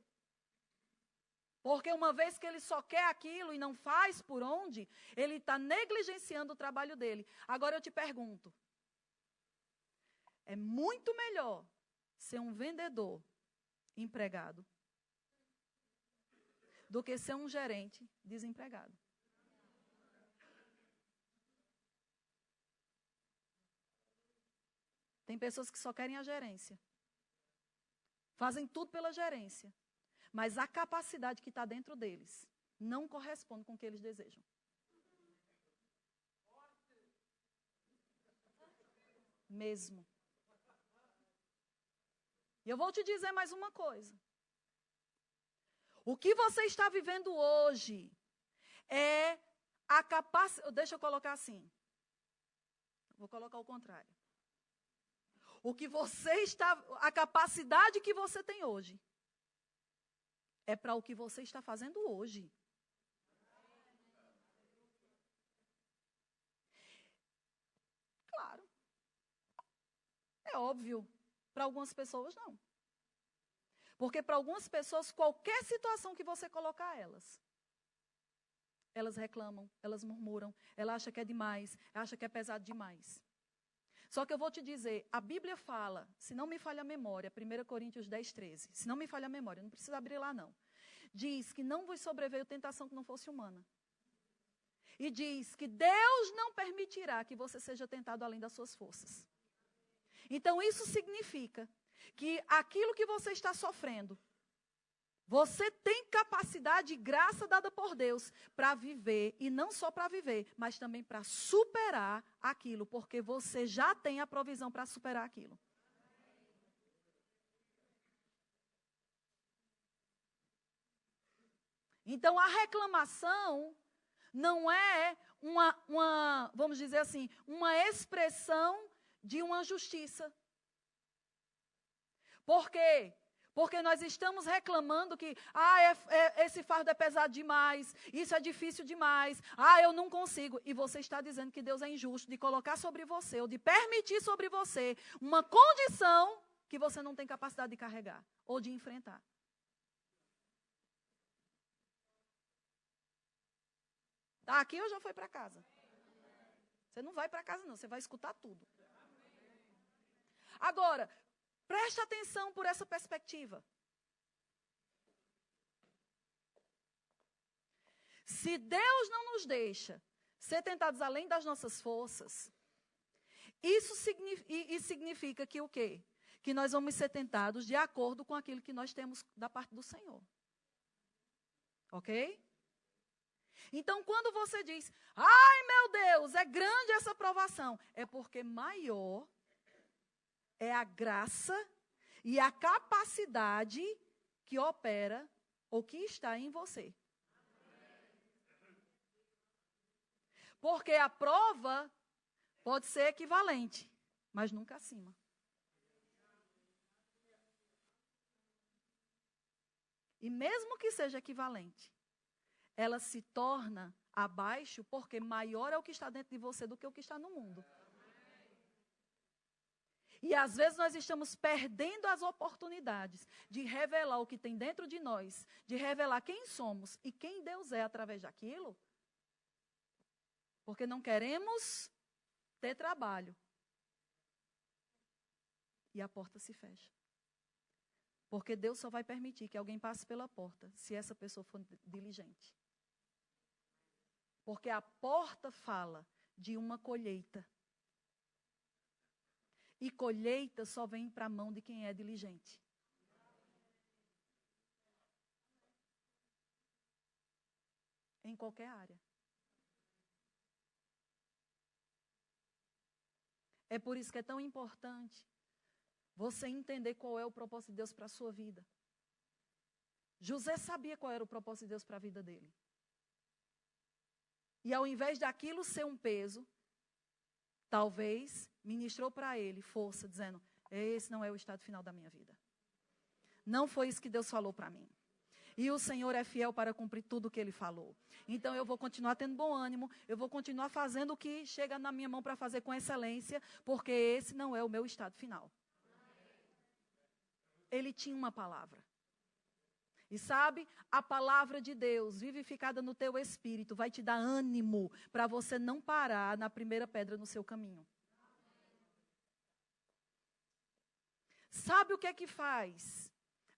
Porque uma vez que ele só quer aquilo e não faz por onde, ele está negligenciando o trabalho dele. Agora eu te pergunto, é muito melhor ser um vendedor empregado do que ser um gerente desempregado. Tem pessoas que só querem a gerência. Fazem tudo pela gerência. Mas a capacidade que está dentro deles não corresponde com o que eles desejam. Mesmo. E eu vou te dizer mais uma coisa. O que você está vivendo hoje é a capacidade... Deixa eu colocar assim. Vou colocar o contrário. O que você está... A capacidade que você tem hoje é para o que você está fazendo hoje. Claro. É óbvio. Para algumas pessoas, não. Porque para algumas pessoas, qualquer situação que você colocar elas reclamam, elas murmuram, ela acha que é demais, acha que é pesado demais. Só que eu vou te dizer, a Bíblia fala, se não me falha a memória, 1 Coríntios 10, 13, se não me falha a memória, não precisa abrir lá não. Diz que não vos sobreveio tentação que não fosse humana. E diz que Deus não permitirá que você seja tentado além das suas forças. Então isso significa que aquilo que você está sofrendo, você tem capacidade e graça dada por Deus para viver, e não só para viver, mas também para superar aquilo, porque você já tem a provisão para superar aquilo. Então, a reclamação não é vamos dizer assim, uma expressão de uma justiça. Por quê? Porque nós estamos reclamando que esse fardo é pesado demais, isso é difícil demais, eu não consigo. E você está dizendo que Deus é injusto de colocar sobre você, ou de permitir sobre você, uma condição que você não tem capacidade de carregar, ou de enfrentar. Tá aqui ou já foi para casa? Você não vai para casa não, você vai escutar tudo. Agora, preste atenção por essa perspectiva. Se Deus não nos deixa ser tentados além das nossas forças, isso significa que o quê? Que nós vamos ser tentados de acordo com aquilo que nós temos da parte do Senhor. Ok? Então, quando você diz, ai meu Deus, é grande essa provação, é porque maior é a graça e a capacidade que opera ou que está em você. Porque a prova pode ser equivalente, mas nunca acima. E mesmo que seja equivalente, ela se torna abaixo porque maior é o que está dentro de você do que o que está no mundo. E às vezes nós estamos perdendo as oportunidades de revelar o que tem dentro de nós, de revelar quem somos e quem Deus é através daquilo, porque não queremos ter trabalho. E a porta se fecha. Porque Deus só vai permitir que alguém passe pela porta se essa pessoa for diligente. Porque a porta fala de uma colheita. E colheita só vem para a mão de quem é diligente. Em qualquer área. É por isso que é tão importante você entender qual é o propósito de Deus para a sua vida. José sabia qual era o propósito de Deus para a vida dele. E ao invés daquilo ser um peso, talvez ministrou para ele força, dizendo, esse não é o estado final da minha vida. Não foi isso que Deus falou para mim. E o Senhor é fiel para cumprir tudo o que Ele falou. Então eu vou continuar tendo bom ânimo, eu vou continuar fazendo o que chega na minha mão para fazer com excelência, porque esse não é o meu estado final. Ele tinha uma palavra. E sabe, a palavra de Deus, vivificada no teu espírito, vai te dar ânimo para você não parar na primeira pedra no seu caminho. Sabe o que é que faz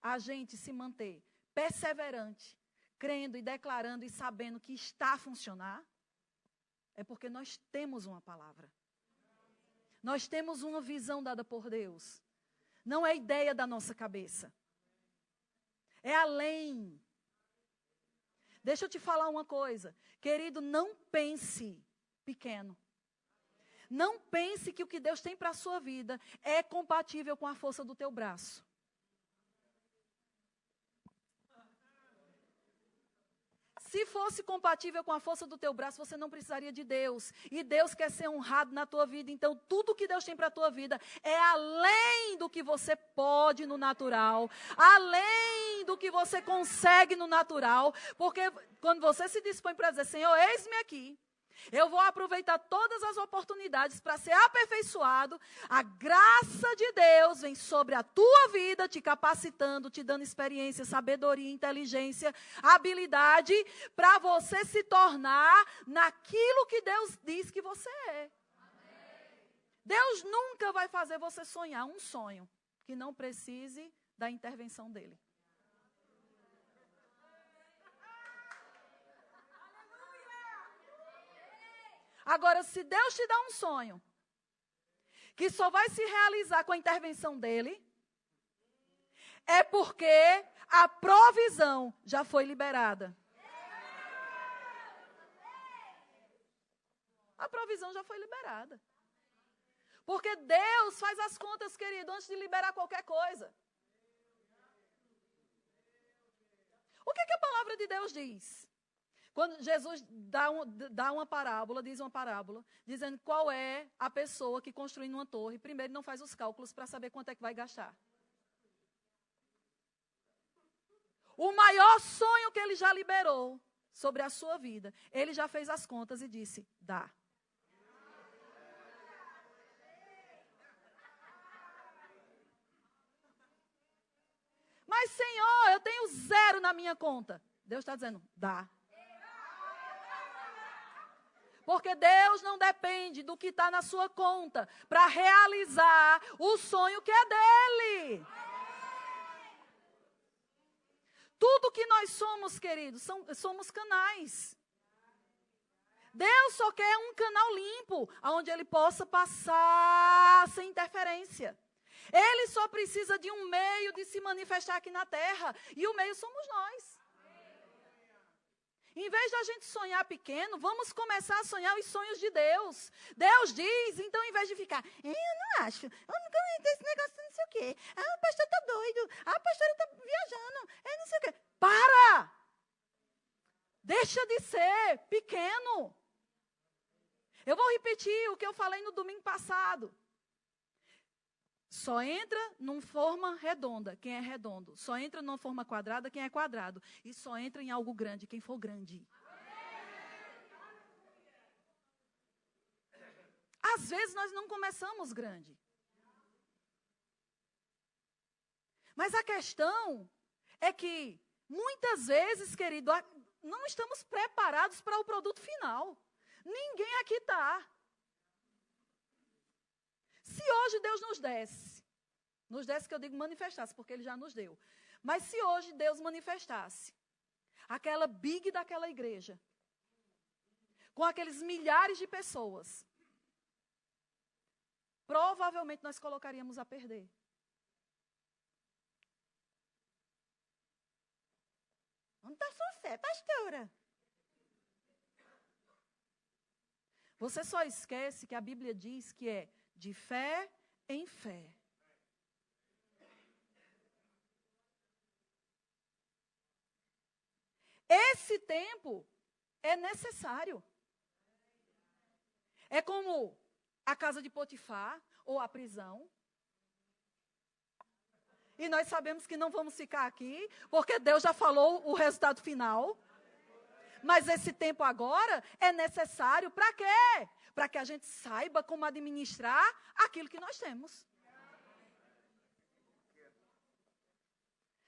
a gente se manter perseverante, crendo e declarando e sabendo que está a funcionar? É porque nós temos uma palavra. Nós temos uma visão dada por Deus. Não é ideia da nossa cabeça. É além. Deixa eu te falar uma coisa. Querido, não pense pequeno. Não pense que o que Deus tem para a sua vida é compatível com a força do teu braço. Se fosse compatível com a força do teu braço, você não precisaria de Deus. E Deus quer ser honrado na tua vida. Então, tudo que Deus tem para a tua vida é além do que você pode no natural. Além do que você consegue no natural. Porque quando você se dispõe para dizer, Senhor, eis-me aqui. Eu vou aproveitar todas as oportunidades para ser aperfeiçoado. A graça de Deus vem sobre a tua vida, te capacitando, te dando experiência, sabedoria, inteligência, habilidade, para você se tornar naquilo que Deus diz que você é. Deus nunca vai fazer você sonhar um sonho que não precise da intervenção dele. Agora, se Deus te dá um sonho, que só vai se realizar com a intervenção dele, é porque a provisão já foi liberada. A provisão já foi liberada. Porque Deus faz as contas, querido, antes de liberar qualquer coisa. O que a palavra de Deus diz? Quando Jesus dá uma parábola, diz uma parábola, dizendo qual é a pessoa que construindo uma torre, primeiro não faz os cálculos para saber quanto é que vai gastar. O maior sonho que ele já liberou sobre a sua vida, ele já fez as contas e disse, dá. Mas, Senhor, eu tenho 0 na minha conta. Deus está dizendo, dá. Porque Deus não depende do que está na sua conta para realizar o sonho que é dele. Tudo que nós somos, queridos, somos canais. Deus só quer um canal limpo, onde ele possa passar sem interferência. Ele só precisa de um meio de se manifestar aqui na terra. E o meio somos nós. Em vez de a gente sonhar pequeno, vamos começar a sonhar os sonhos de Deus. Deus diz, então, em vez de ficar, eu não acho, eu nunca entendo esse negócio, não sei o quê. O pastor está doido, a pastora está viajando, não sei o quê. Para! Deixa de ser pequeno. Eu vou repetir o que eu falei no domingo passado. Só entra numa forma redonda quem é redondo. Só entra numa forma quadrada quem é quadrado. E só entra em algo grande quem for grande. Às vezes nós não começamos grande. Mas a questão é que, muitas vezes, querido, não estamos preparados para o produto final. Ninguém aqui está. Se hoje Deus nos desse que eu digo manifestasse, porque Ele já nos deu. Mas se hoje Deus manifestasse aquela big daquela igreja, com aqueles milhares de pessoas, provavelmente nós colocaríamos a perder. Onde está sua fé, pastora? Você só esquece que a Bíblia diz que é de fé em fé. Esse tempo é necessário. É como a casa de Potifar ou a prisão. E nós sabemos que não vamos ficar aqui, porque Deus já falou o resultado final. Mas esse tempo agora é necessário para quê? Para que a gente saiba como administrar aquilo que nós temos.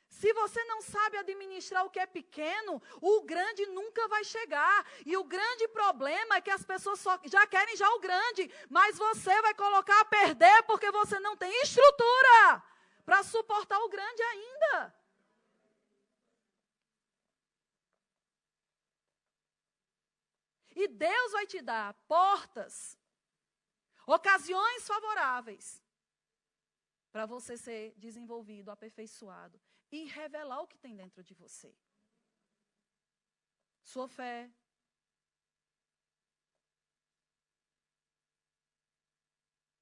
Se você não sabe administrar o que é pequeno, o grande nunca vai chegar. E o grande problema é que as pessoas só já querem já o grande, mas você vai colocar a perder porque você não tem estrutura para suportar o grande ainda. E Deus vai te dar portas, ocasiões favoráveis para você ser desenvolvido, aperfeiçoado e revelar o que tem dentro de você. Sua fé.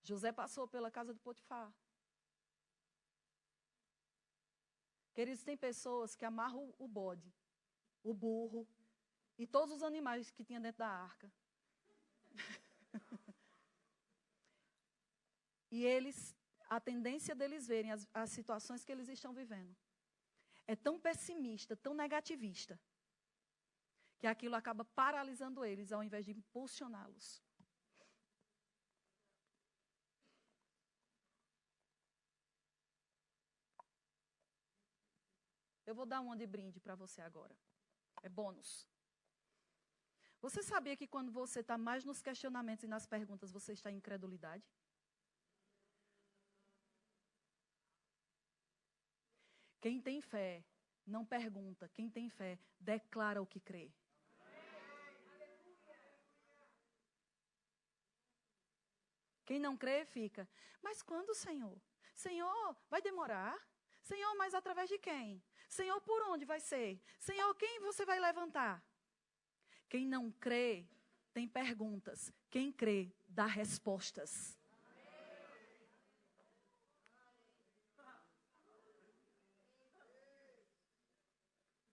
José passou pela casa de Potifar. Queridos, tem pessoas que amarram o bode, o burro e todos os animais que tinha dentro da arca. E a tendência deles verem as situações que eles estão vivendo é tão pessimista, tão negativista, que aquilo acaba paralisando eles ao invés de impulsioná-los. Eu vou dar uma de brinde para você agora. É bônus. Você sabia que quando você está mais nos questionamentos e nas perguntas, você está em incredulidade? Quem tem fé não pergunta. Quem tem fé declara o que crê. Quem não crê fica. Mas quando, Senhor? Senhor, vai demorar? Senhor, mas através de quem? Senhor, por onde vai ser? Senhor, quem você vai levantar? Quem não crê tem perguntas. Quem crê dá respostas.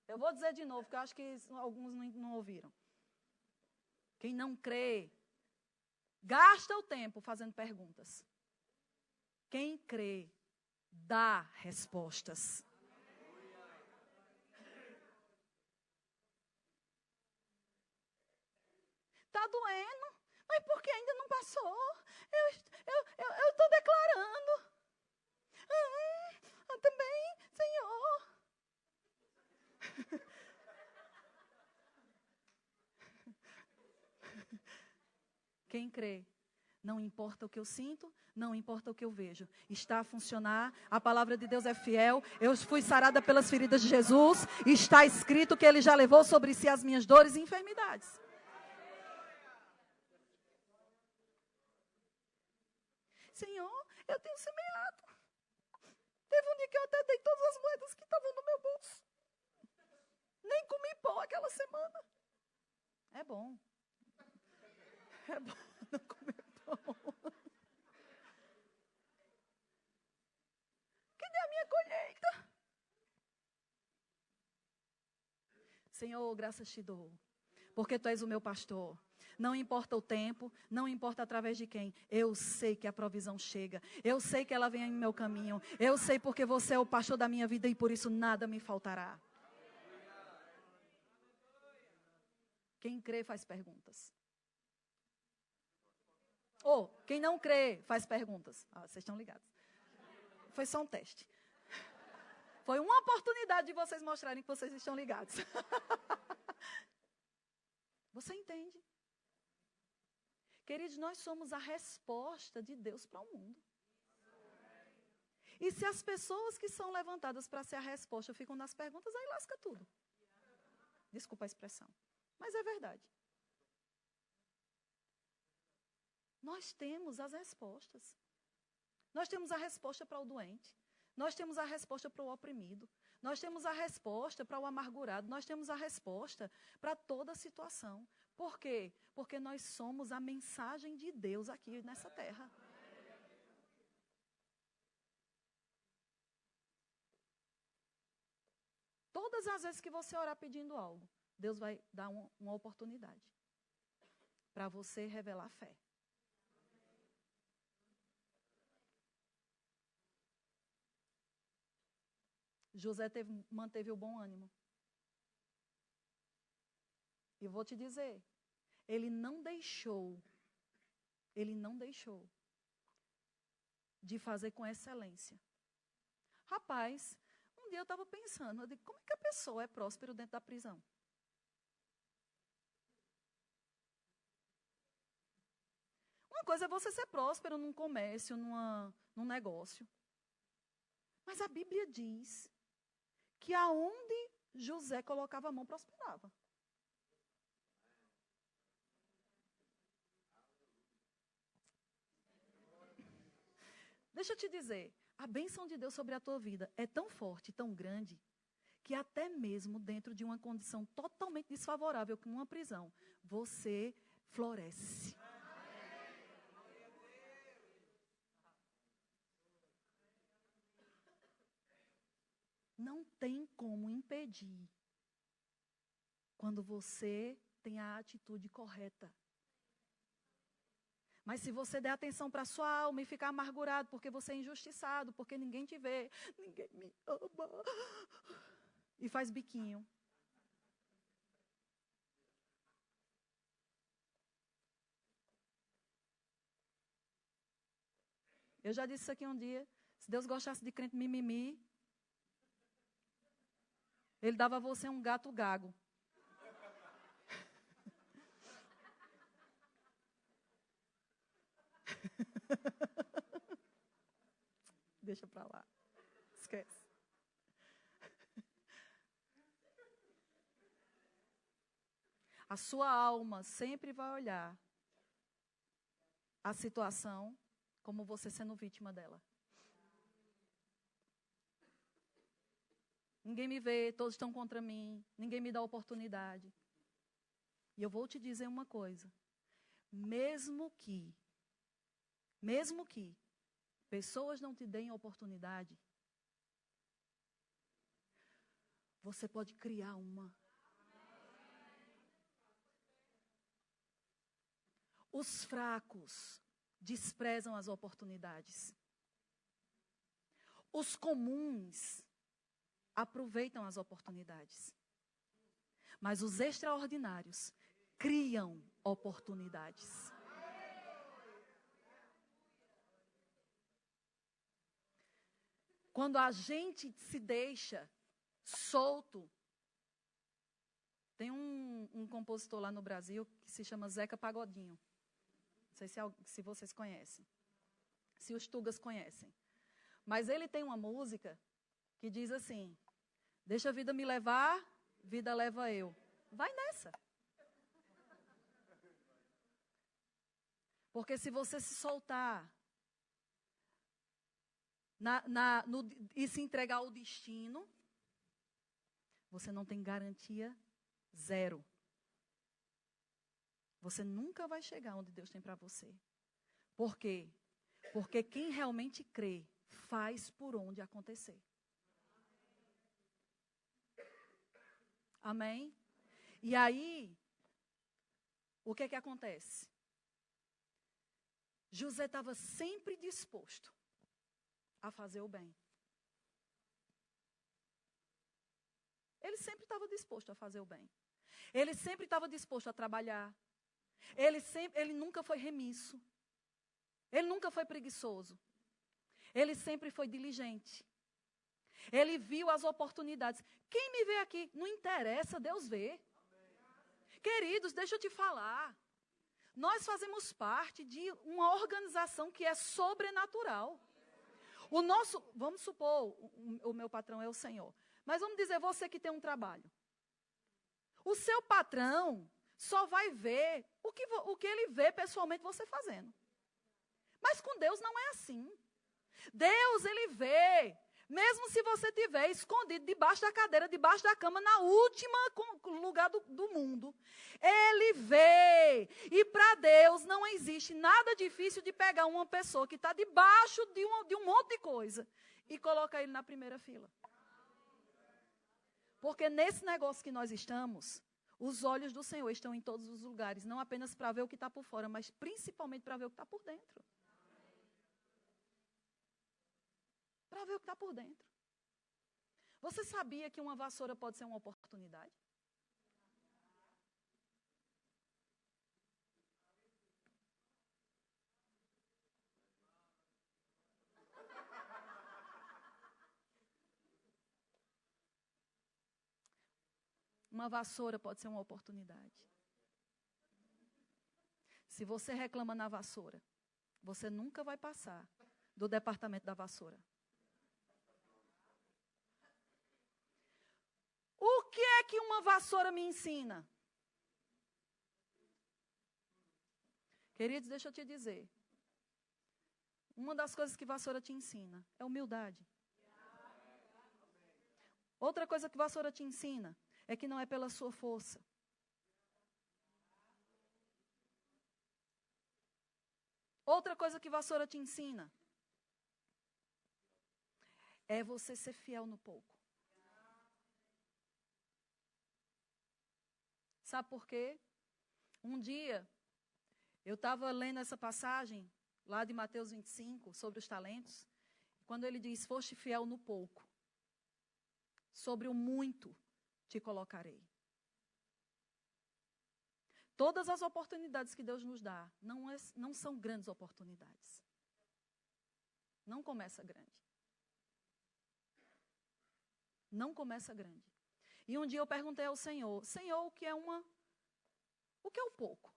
Eu vou dizer de novo, porque eu acho que alguns não ouviram. Quem não crê, gasta o tempo fazendo perguntas. Quem crê, dá respostas. Está doendo, mas por que ainda não passou? Eu estou declarando. Também, Senhor. Quem crê, não importa o que eu sinto, não importa o que eu vejo, está a funcionar, a palavra de Deus é fiel, eu fui sarada pelas feridas de Jesus, está escrito que Ele já levou sobre si as minhas dores e enfermidades. Senhor, eu tenho semeado. Teve um dia que eu até dei todas as moedas que estavam no meu bolso. Nem comi pão aquela semana. É bom. É bom não comer pão. Cadê a minha colheita? Senhor, graças te dou, porque Tu és o meu pastor. Não importa o tempo, não importa através de quem. Eu sei que a provisão chega. Eu sei que ela vem em meu caminho. Eu sei porque Você é o pastor da minha vida e por isso nada me faltará. Quem crê faz perguntas. Quem não crê faz perguntas. Vocês estão ligados. Foi só um teste. Foi uma oportunidade de vocês mostrarem que vocês estão ligados. Você entende? Queridos, nós somos a resposta de Deus para o mundo. E se as pessoas que são levantadas para ser a resposta ficam nas perguntas, aí lasca tudo. Desculpa a expressão. Mas é verdade. Nós temos as respostas. Nós temos a resposta para o doente. Nós temos a resposta para o oprimido. Nós temos a resposta para o amargurado. Nós temos a resposta para toda situação. Por quê? Porque nós somos a mensagem de Deus aqui nessa terra. Todas as vezes que você orar pedindo algo, Deus vai dar uma oportunidade para você revelar fé. José manteve o bom ânimo. E vou te dizer, ele não deixou de fazer com excelência. Rapaz, um dia eu estava pensando, eu digo, como é que a pessoa é próspera dentro da prisão? Uma coisa é você ser próspero num comércio, num negócio. Mas a Bíblia diz que aonde José colocava a mão, prosperava. Deixa eu te dizer, a bênção de Deus sobre a tua vida é tão forte, tão grande, que até mesmo dentro de uma condição totalmente desfavorável, como uma prisão, você floresce. Não tem como impedir quando você tem a atitude correta. Mas se você der atenção para a sua alma e ficar amargurado porque você é injustiçado, porque ninguém te vê, ninguém me ama, e faz biquinho. Eu já disse isso aqui um dia, se Deus gostasse de crente mimimi, Ele dava a você um gato gago. Deixa pra lá. Esquece. A sua alma sempre vai olhar a situação como você sendo vítima dela. Ninguém me vê, todos estão contra mim, ninguém me dá oportunidade. E eu vou te dizer uma coisa. Mesmo que pessoas não te deem oportunidade, você pode criar uma. Os fracos desprezam as oportunidades. Os comuns aproveitam as oportunidades. Mas os extraordinários criam oportunidades. Quando a gente se deixa solto, tem um compositor lá no Brasil que se chama Zeca Pagodinho. Não sei se vocês conhecem, se os Tugas conhecem. Mas ele tem uma música que diz assim, deixa a vida me levar, vida leva eu. Vai nessa. Porque se você se soltar e se entregar ao destino, você não tem garantia zero. Você nunca vai chegar onde Deus tem para você. Por quê? Porque quem realmente crê, faz por onde acontecer. Amém? E aí, o que acontece? José estava sempre disposto a fazer o bem. Ele sempre estava disposto a fazer o bem. Ele sempre estava disposto a trabalhar. Ele nunca foi remisso. Ele nunca foi preguiçoso. Ele sempre foi diligente. Ele viu as oportunidades. Quem me vê aqui? Não interessa, Deus vê. Queridos, deixa eu te falar. Nós fazemos parte de uma organização que é sobrenatural. Vamos supor, o meu patrão é o Senhor. Mas vamos dizer, você que tem um trabalho. O seu patrão só vai ver o que ele vê pessoalmente você fazendo. Mas com Deus não é assim. Deus, ele vê, mesmo se você estiver escondido debaixo da cadeira, debaixo da cama, na última lugar do mundo. Ele vê. E para Deus não existe nada difícil de pegar uma pessoa que está debaixo de um monte de coisa e colocar ele na primeira fila. Porque nesse negócio que nós estamos, os olhos do Senhor estão em todos os lugares, não apenas para ver o que está por fora, mas principalmente para ver o que está por dentro. Para ver o que está por dentro. Você sabia que uma vassoura pode ser uma oportunidade? Uma vassoura pode ser uma oportunidade. Se você reclama na vassoura, você nunca vai passar do departamento da vassoura. O que é que uma vassoura me ensina? Queridos, deixa eu te dizer. Uma das coisas que vassoura te ensina é humildade. Outra coisa que vassoura te ensina é que não é pela sua força. Outra coisa que vassoura te ensina é você ser fiel no pouco. Sabe por quê? Um dia, eu estava lendo essa passagem, lá de Mateus 25, sobre os talentos, quando ele diz, foste fiel no pouco, sobre o muito te colocarei. Todas as oportunidades que Deus nos dá não são grandes oportunidades. Não começa grande. Não começa grande. E um dia eu perguntei ao Senhor, Senhor, o que é o pouco?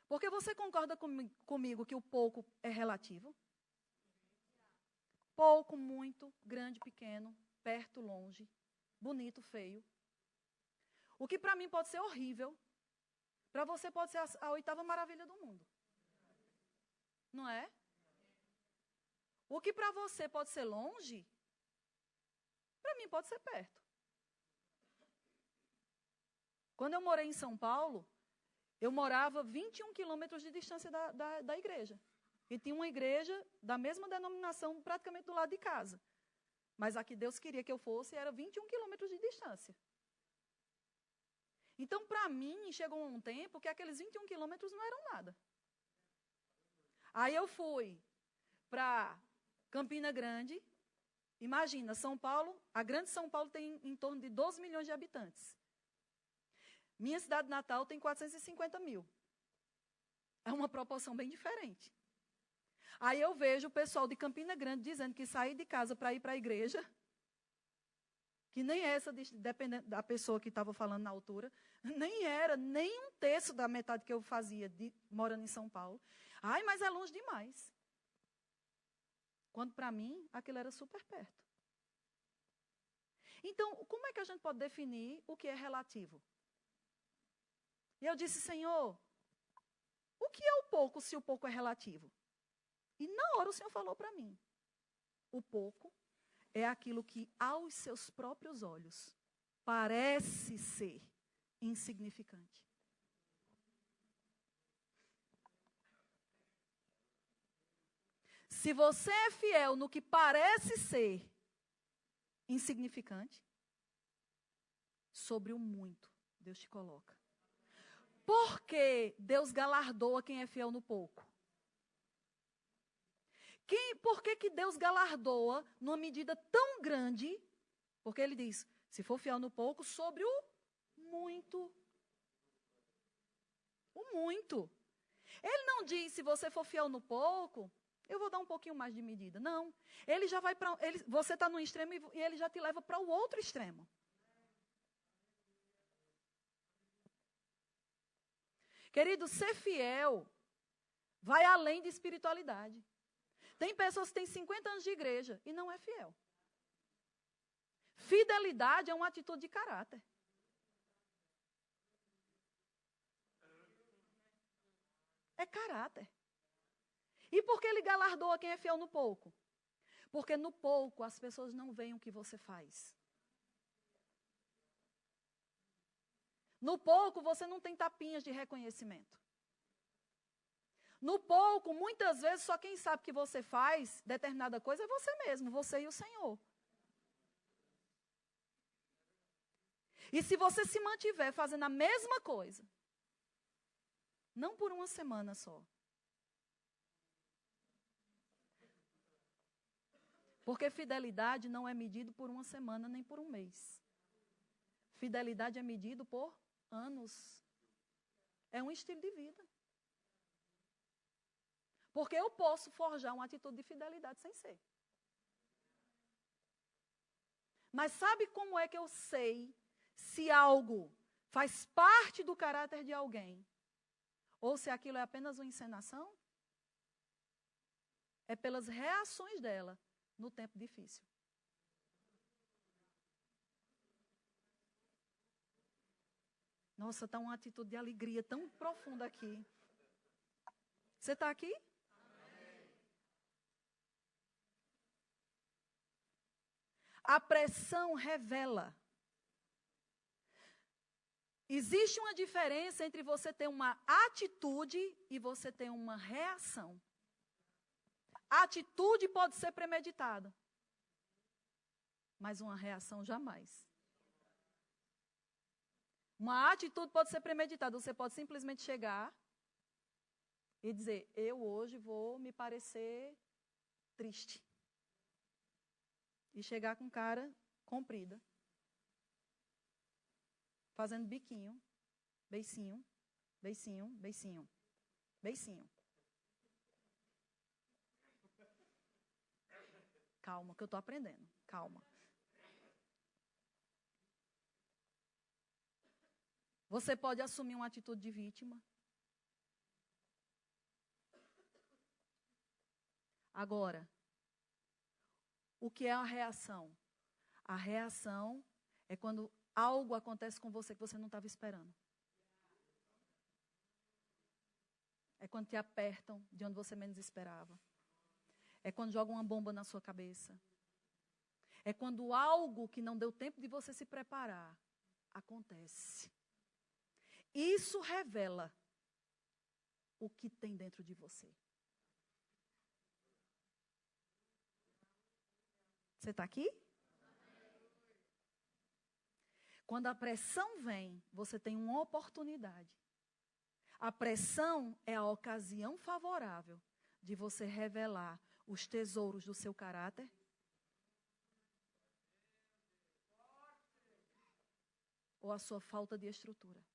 Porque você concorda comigo que o pouco é relativo? Pouco, muito, grande, pequeno, perto, longe, bonito, feio. O que para mim pode ser horrível, para você pode ser a oitava maravilha do mundo. Não é? O que para você pode ser longe, para mim pode ser perto. Quando eu morei em São Paulo, eu morava 21 quilômetros de distância da igreja. E tinha uma igreja da mesma denominação praticamente do lado de casa. Mas a que Deus queria que eu fosse era 21 quilômetros de distância. Então, para mim, chegou um tempo que aqueles 21 quilômetros não eram nada. Aí eu fui para Campina Grande. Imagina, São Paulo, a grande São Paulo tem em torno de 12 milhões de habitantes. Minha cidade natal tem 450 mil. É uma proporção bem diferente. Aí eu vejo o pessoal de Campina Grande dizendo que sair de casa para ir para a igreja, que nem essa, dependendo da pessoa que estava falando na altura, nem era nem um terço da metade que eu fazia morando em São Paulo. Ai, mas é longe demais. Quando para mim, aquilo era super perto. Então, como é que a gente pode definir o que é relativo? E eu disse, Senhor, o que é o pouco se o pouco é relativo? E na hora o Senhor falou para mim, o pouco é aquilo que aos seus próprios olhos parece ser insignificante. Se você é fiel no que parece ser insignificante, sobre o muito Deus te coloca. Por que Deus galardoa quem é fiel no pouco? Por que Deus galardoa numa medida tão grande? Porque ele diz, se for fiel no pouco, sobre o muito. O muito. Ele não diz, se você for fiel no pouco, eu vou dar um pouquinho mais de medida. Não. Ele já vai para. Você está no extremo e ele já te leva para o outro extremo. Querido, ser fiel vai além de espiritualidade. Tem pessoas que têm 50 anos de igreja e não é fiel. Fidelidade é uma atitude de caráter. É caráter. E por que ele galardoa quem é fiel no pouco? Porque no pouco as pessoas não veem o que você faz. No pouco, você não tem tapinhas de reconhecimento. No pouco, muitas vezes, só quem sabe que você faz determinada coisa é você mesmo, você e o Senhor. E se você se mantiver fazendo a mesma coisa, não por uma semana só, Porque fidelidade não é medido por uma semana nem por um mês. Fidelidade é medido por anos. É um estilo de vida. Porque eu posso forjar uma atitude de fidelidade sem ser. Mas sabe como é que eu sei se algo faz parte do caráter de alguém? Ou se aquilo é apenas uma encenação? É pelas reações dela no tempo difícil. Nossa, está uma atitude de alegria tão profunda aqui. Você está aqui? A pressão revela. Existe uma diferença entre você ter uma atitude e você ter uma reação. A atitude pode ser premeditada, mas uma reação jamais. Uma atitude pode ser premeditada. Você pode simplesmente chegar e dizer, eu hoje vou me parecer triste. E chegar com cara comprida. Fazendo biquinho, beicinho, beicinho, beicinho, beicinho. Calma, que eu estou aprendendo. Calma. Você pode assumir uma atitude de vítima. Agora, o que é a reação? A reação é quando algo acontece com você que você não estava esperando. É quando te apertam de onde você menos esperava. É quando jogam uma bomba na sua cabeça. É quando algo que não deu tempo de você se preparar acontece. Isso revela o que tem dentro de você. Você está aqui? Quando a pressão vem, você tem uma oportunidade. A pressão é a ocasião favorável de você revelar os tesouros do seu caráter. Ou a sua falta de estrutura.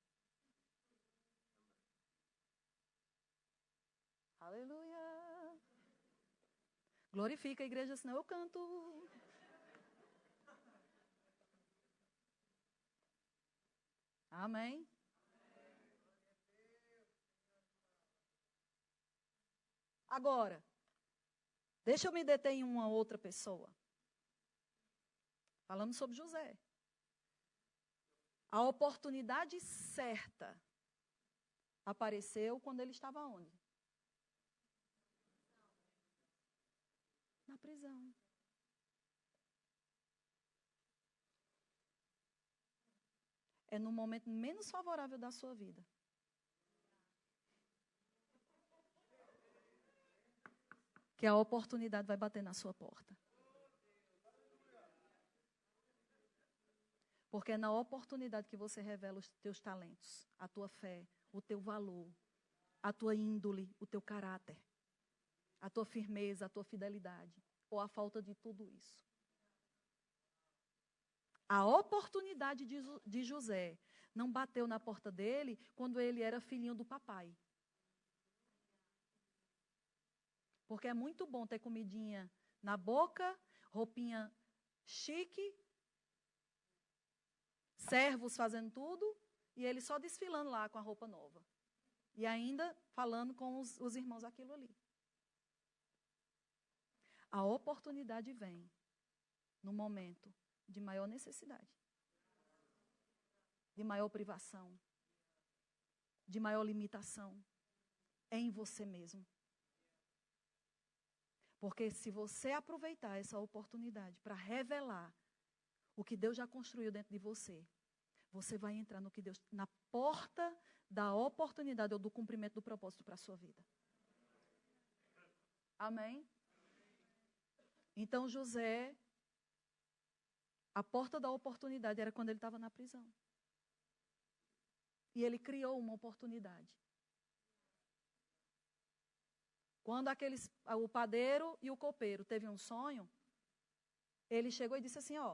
Aleluia. Glorifica a igreja, senão eu canto. Amém. Agora, deixa eu me deter em uma outra pessoa. Falamos sobre José. A oportunidade certa apareceu quando ele estava onde? Na prisão. É no momento menos favorável da sua vida. Que a oportunidade vai bater na sua porta. Porque é na oportunidade que você revela os teus talentos, a tua fé, o teu valor, a tua índole, o teu caráter, a tua firmeza, a tua fidelidade, ou a falta de tudo isso. A oportunidade de José não bateu na porta dele quando ele era filhinho do papai. Porque é muito bom ter comidinha na boca, roupinha chique, servos fazendo tudo, e ele só desfilando lá com a roupa nova. E ainda falando com os irmãos aquilo ali. A oportunidade vem no momento de maior necessidade, de maior privação, de maior limitação em você mesmo. Porque se você aproveitar essa oportunidade para revelar o que Deus já construiu dentro de você, você vai entrar no que Deus, na porta da oportunidade ou do cumprimento do propósito para a sua vida. Amém? Então José, a porta da oportunidade era quando ele estava na prisão. E ele criou uma oportunidade. Quando o padeiro e o copeiro teve um sonho, ele chegou e disse assim, ó,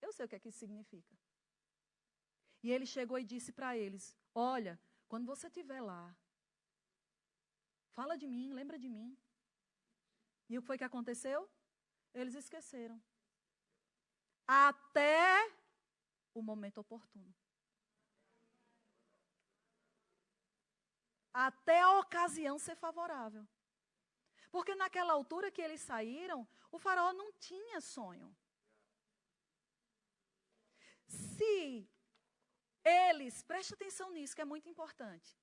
eu sei o que é que isso significa. E ele chegou e disse para eles, olha, quando você estiver lá, fala de mim, lembra de mim. E o que foi que aconteceu? Eles esqueceram. Até o momento oportuno. Até a ocasião ser favorável. Porque naquela altura que eles saíram, o faraó não tinha sonho. Se eles, preste atenção nisso, que é muito importante.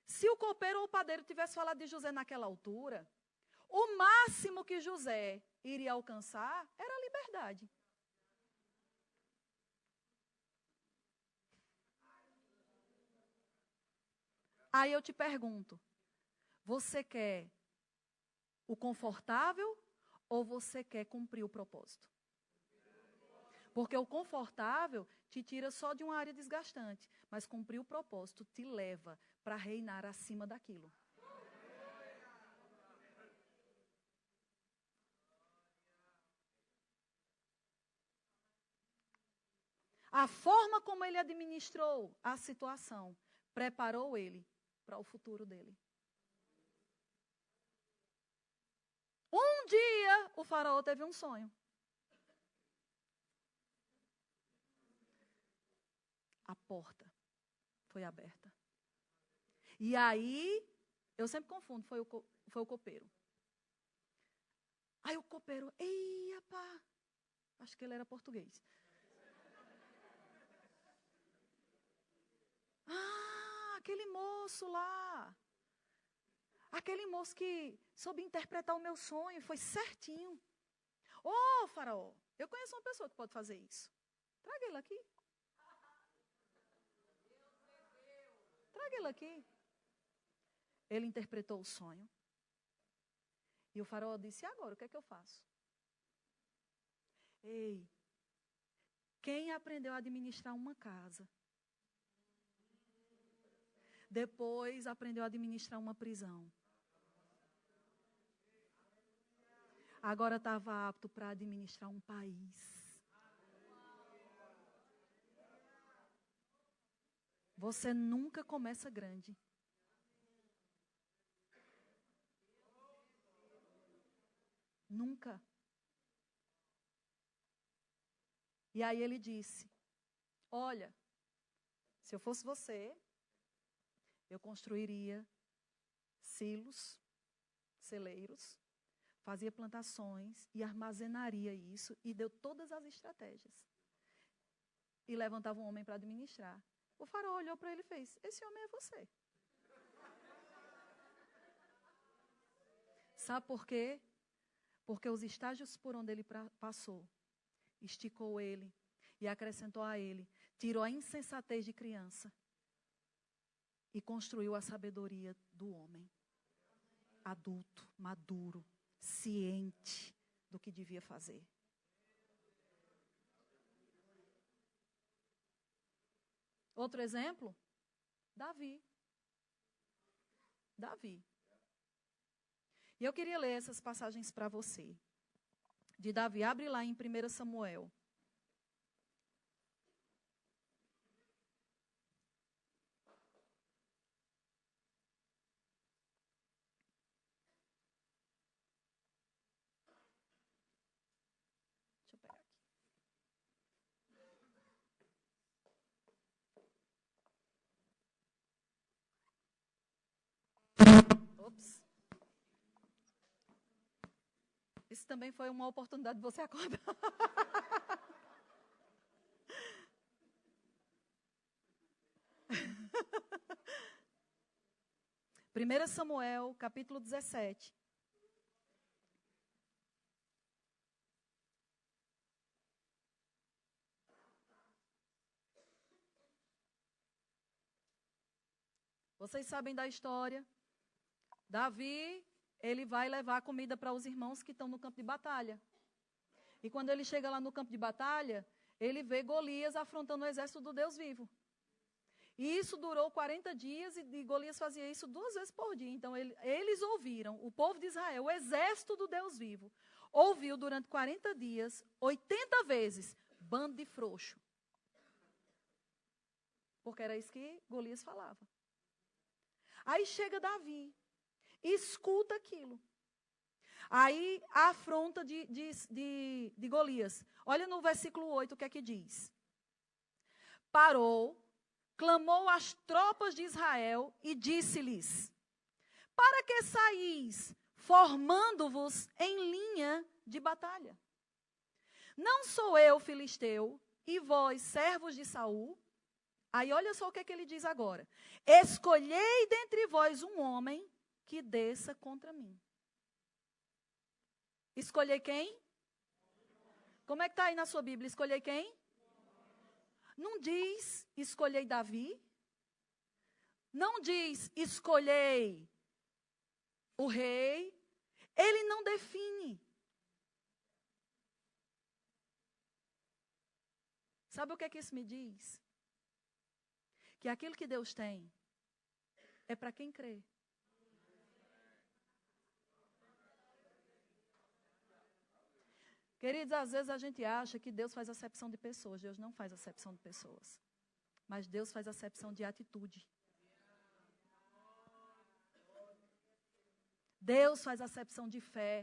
Se o copeiro ou o padeiro tivesse falado de José naquela altura, o máximo que José iria alcançar era a liberdade. Aí eu te pergunto, você quer o confortável ou você quer cumprir o propósito? Porque o confortável te tira só de uma área desgastante, mas cumprir o propósito te leva para reinar acima daquilo. A forma como ele administrou a situação preparou ele para o futuro dele. Um dia o faraó teve um sonho. A porta foi aberta. E aí, eu sempre confundo, foi o copeiro. Aí o copeiro, ei, pá, acho que ele era português. Ah, aquele moço lá. Aquele moço que soube interpretar o meu sonho, foi certinho. Ô, faraó, eu conheço uma pessoa que pode fazer isso. Traga ele aqui. Traga ele aqui. Ele interpretou o sonho. E o faraó disse, e agora, o que é que eu faço? Ei, quem aprendeu a administrar uma casa, depois aprendeu a administrar uma prisão, agora estava apto para administrar um país. Você nunca começa grande. Nunca. E aí ele disse, olha, se eu fosse você, eu construiria silos, celeiros, fazia plantações e armazenaria isso e deu todas as estratégias. E levantava um homem para administrar. O faraó olhou para ele e fez, esse homem é você. Sabe por quê? Porque os estágios por onde ele passou, esticou ele e acrescentou a ele, tirou a insensatez de criança e construiu a sabedoria do homem. Adulto, maduro, ciente do que devia fazer. Outro exemplo, Davi. Davi. E eu queria ler essas passagens para você. De Davi, abre lá em 1 Samuel. Deixa eu pegar aqui. Ops. Isso também foi uma oportunidade de você acordar. Primeira Samuel, capítulo 17. Vocês sabem da história. Davi, ele vai levar comida para os irmãos que estão no campo de batalha. E quando ele chega lá no campo de batalha, ele vê Golias afrontando o exército do Deus vivo. E isso durou 40 dias e Golias fazia isso 2 vezes por dia. Então eles ouviram, o povo de Israel, o exército do Deus vivo, ouviu durante 40 dias, 80 vezes, bando de frouxo. Porque era isso que Golias falava. Aí chega Davi, escuta aquilo. Aí a afronta de Golias. Olha no versículo 8 o que é que diz. Parou, clamou às tropas de Israel e disse-lhes: para que saís, formando-vos em linha de batalha? Não sou eu filisteu, e vós, servos de Saul? Aí olha só o que é que ele diz agora. Escolhei dentre vós um homem que desça contra mim. Escolhei quem? Como é que está aí na sua Bíblia? Escolhei quem? Não diz escolhei Davi. Não diz escolhei o rei. Ele não define. Sabe o que é que isso me diz? Que aquilo que Deus tem é para quem crê. Queridos, às vezes a gente acha que Deus faz acepção de pessoas. Deus não faz acepção de pessoas. Mas Deus faz acepção de atitude. Deus faz acepção de fé.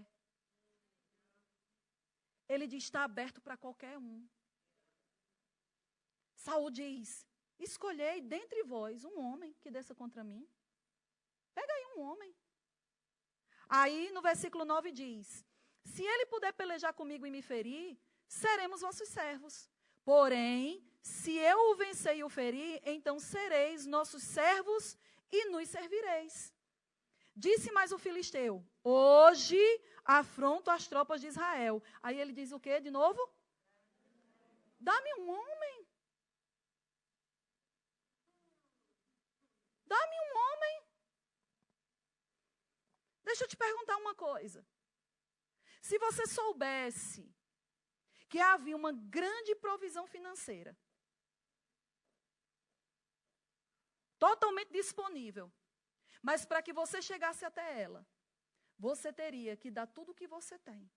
Ele diz, está aberto para qualquer um. Saul diz, escolhei dentre vós um homem que desça contra mim. Pega aí um homem. Aí no versículo 9 diz, se ele puder pelejar comigo e me ferir, seremos vossos servos. Porém, se eu o vencer e o ferir, então sereis nossos servos e nos servireis. Disse mais o filisteu, hoje afronto as tropas de Israel. Aí ele diz o quê de novo? Dá-me um homem. Dá-me um homem. Deixa eu te perguntar uma coisa. Se você soubesse que havia uma grande provisão financeira, totalmente disponível, mas para que você chegasse até ela, você teria que dar tudo o que você tem.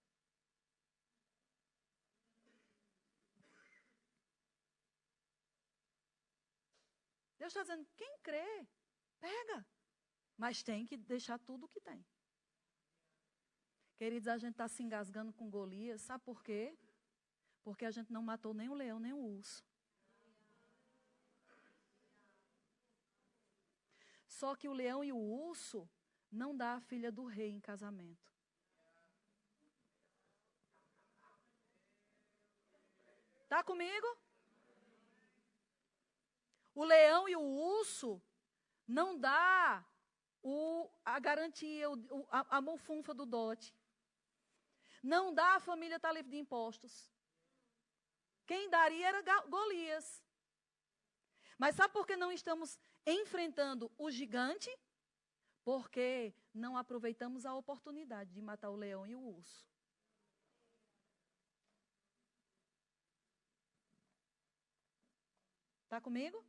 Deus está dizendo, quem crê, pega, mas tem que deixar tudo o que tem. Queridos, a gente está se engasgando com Golias, sabe por quê? Porque a gente não matou nem o leão, nem o urso. Só que o leão e o urso não dá a filha do rei em casamento. Está comigo? O leão e o urso não dá a garantia, a monfunfa do dote. Não dá, a família está livre de impostos. Quem daria era Golias. Mas sabe por que não estamos enfrentando o gigante? Porque não aproveitamos a oportunidade de matar o leão e o urso. Está comigo?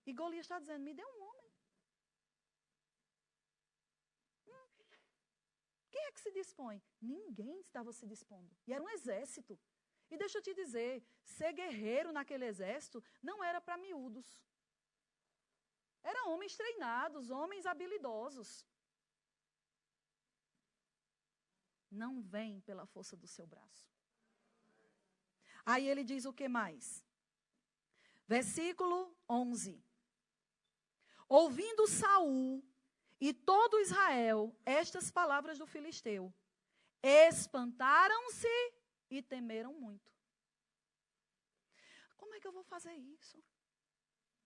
E Golias está dizendo, me dê um homem. Quem é que se dispõe? Ninguém estava se dispondo. E era um exército. E deixa eu te dizer, ser guerreiro naquele exército não era para miúdos. Eram homens treinados, homens habilidosos. Não vem pela força do seu braço. Aí ele diz o que mais? Versículo 11. Ouvindo Saul e todo Israel estas palavras do filisteu, espantaram-se e temeram muito. Como é que eu vou fazer isso?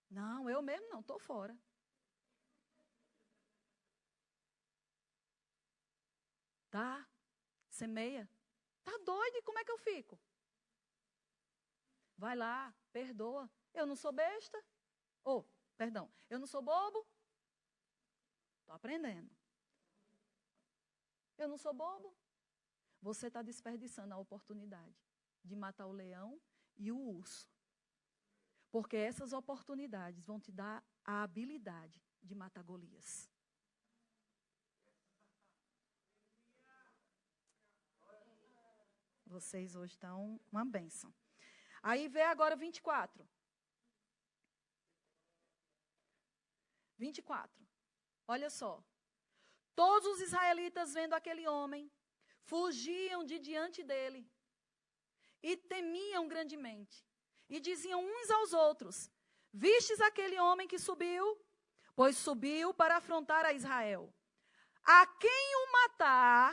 Não, eu mesmo não, estou fora. Tá? Semeia. Tá doido? E como é que eu fico? Vai lá, perdoa. Eu não sou besta. Perdão, eu não sou bobo. Estou aprendendo. Eu não sou bobo. Você está desperdiçando a oportunidade de matar o leão e o urso. Porque essas oportunidades vão te dar a habilidade de matar Golias. Vocês hoje estão uma bênção. Aí vê agora 24. 24. Olha só. Todos os israelitas, vendo aquele homem, fugiam de diante dele e temiam grandemente. E diziam uns aos outros: vistes aquele homem que subiu? Pois subiu para afrontar a Israel. A quem o matar,